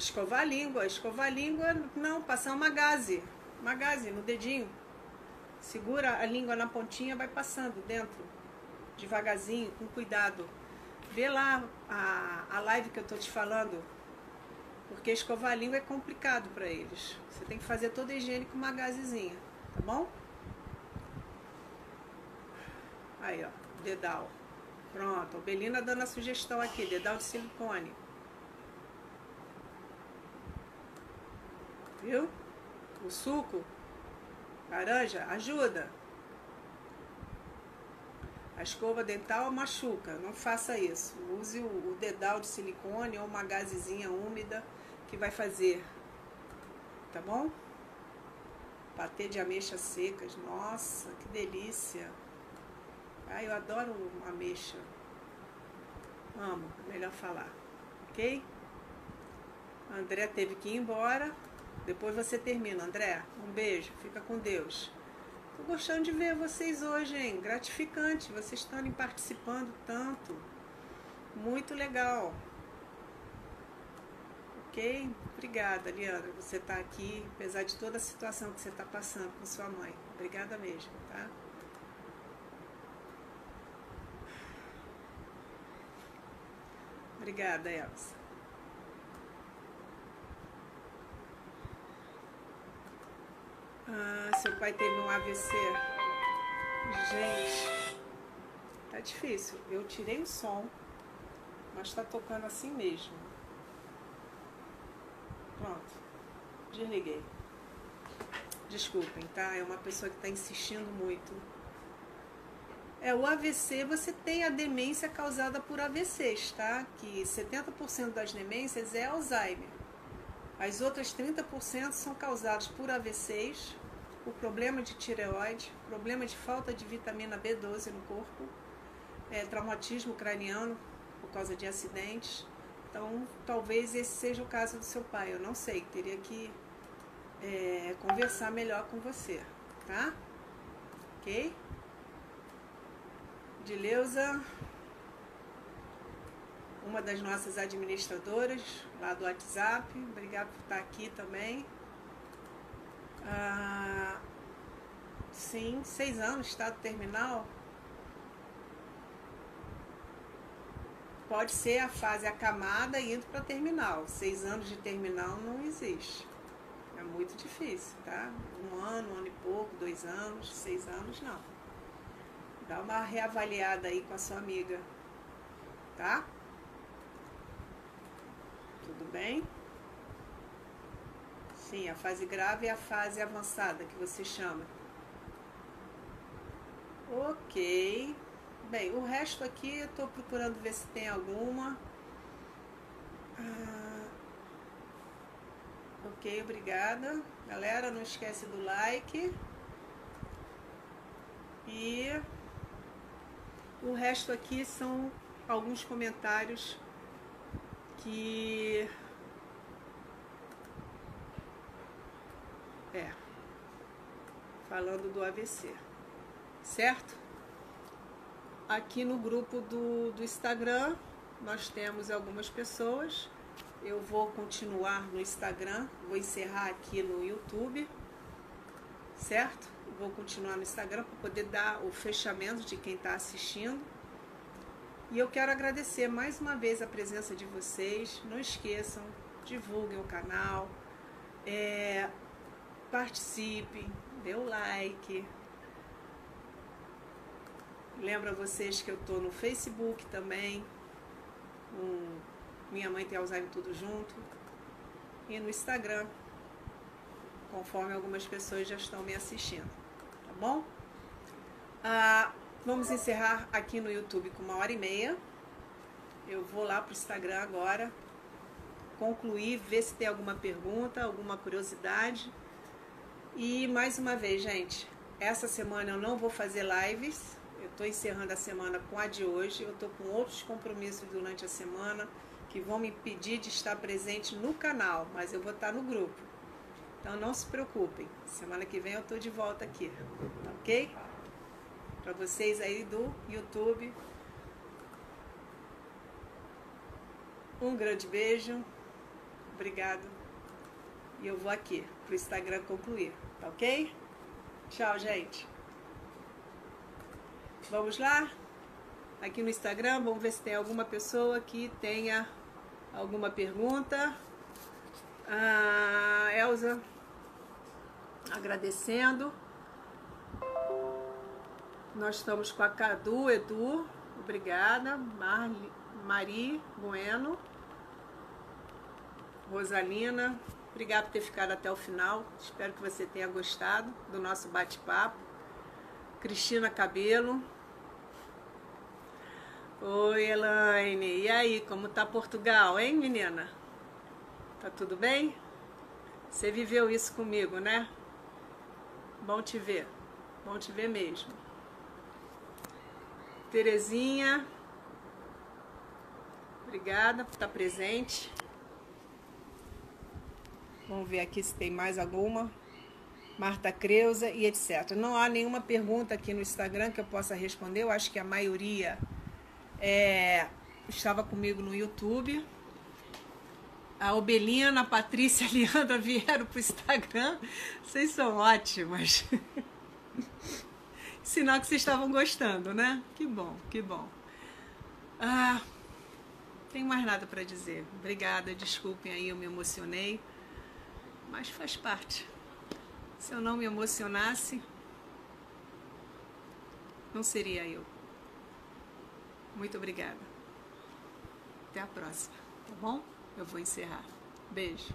Escovar a língua, não, passar uma gaze no dedinho. Segura a língua na pontinha, vai passando dentro, devagarzinho, com cuidado. Vê lá a live que eu tô te falando, porque escovar a língua é complicado para eles. Você tem que fazer toda a higiene com uma gazezinha, tá bom? Aí, ó, dedal. Pronto, a Belina dando a sugestão aqui, dedal de silicone. Viu? O suco, laranja, ajuda. A escova dental machuca, não faça isso. Use o dedal de silicone ou uma gazezinha úmida que vai fazer, tá bom? Patê de ameixas secas, nossa, que delícia. Ai, eu adoro ameixa. Amo, melhor falar, ok? André teve que ir embora. Depois você termina, André. Um beijo, fica com Deus. Tô gostando de ver vocês hoje, hein? Gratificante, vocês estarem participando tanto. Muito legal. Ok? Obrigada, Leandra, você tá aqui, apesar de toda a situação que você tá passando com sua mãe. Obrigada mesmo, tá? Obrigada, Elsa. Ah, seu pai teve um AVC. Gente, tá difícil. Eu tirei o som, mas tá tocando assim mesmo. Pronto, desliguei. Desculpem, tá? É uma pessoa que tá insistindo muito. O AVC, você tem a demência causada por AVCs, tá? Que 70% das demências é Alzheimer. As outras 30% são causadas por AVCs, por problema de tireoide, problema de falta de vitamina B12 no corpo, traumatismo craniano por causa de acidentes. Então, talvez esse seja o caso do seu pai. Eu não sei, teria que conversar melhor com você, tá? Ok? Dileuza, uma das nossas administradoras lá do WhatsApp, obrigado por estar aqui também. Sim, 6 anos, estado terminal. Pode ser a fase acamada indo para terminal. 6 anos de terminal não existe. É muito difícil, tá? 1 ano e pouco, 2 anos, 6 anos não. Dá uma reavaliada aí com a sua amiga, tá? Tudo bem? Sim, a fase grave é a fase avançada que você chama. Ok. Bem, o resto aqui eu tô procurando ver se tem alguma. Ok, obrigada. Galera, não esquece do like. E o resto aqui são alguns comentários que falando do AVC, certo? Aqui no grupo do Instagram nós temos algumas pessoas. Eu vou continuar no Instagram, vou encerrar aqui no YouTube, certo? Vou continuar no Instagram para poder dar o fechamento de quem está assistindo. E eu quero agradecer mais uma vez a presença de vocês. Não esqueçam, divulguem o canal, participem, dê o like. Lembro a vocês que eu estou no Facebook também, Minha Mãe Tem Alzheimer Tudo Junto, e no Instagram, conforme algumas pessoas já estão me assistindo, tá bom? Vamos encerrar aqui no YouTube com 1h30. Eu vou lá para o Instagram agora, concluir, ver se tem alguma pergunta, alguma curiosidade. E mais uma vez, gente, essa semana eu não vou fazer lives. Eu estou encerrando a semana com a de hoje. Eu estou com outros compromissos durante a semana que vão me impedir de estar presente no canal, mas eu vou estar no grupo. Então não se preocupem. Semana que vem eu estou de volta aqui, tá ok? Para vocês aí do YouTube. Um grande beijo. Obrigado. E eu vou aqui pro Instagram concluir, tá ok? Tchau, gente. Vamos lá? Aqui no Instagram, vamos ver se tem alguma pessoa que tenha alguma pergunta. Elza, agradecendo. Nós estamos com a Cadu, Edu, obrigada. Mari Bueno, Rosalina, obrigada por ter ficado até o final. Espero que você tenha gostado do nosso bate-papo. Cristina Cabelo. Oi, Elaine. E aí, como tá Portugal, hein, menina? Tá tudo bem? Você viveu isso comigo, né? Bom te ver. Bom te ver mesmo. Terezinha. Obrigada por estar presente. Vamos ver aqui se tem mais alguma. Marta Creuza e etc. Não há nenhuma pergunta aqui no Instagram que eu possa responder. Eu acho que a maioria estava comigo no YouTube. A Obelina, a Patrícia e a Leandra vieram para o Instagram. Vocês são ótimas. Sinal que vocês estavam gostando, né? Que bom, que bom. Não tenho mais nada para dizer. Obrigada, desculpem aí, eu me emocionei. Mas faz parte. Se eu não me emocionasse, não seria eu. Muito obrigada. Até a próxima, tá bom? Eu vou encerrar. Beijo.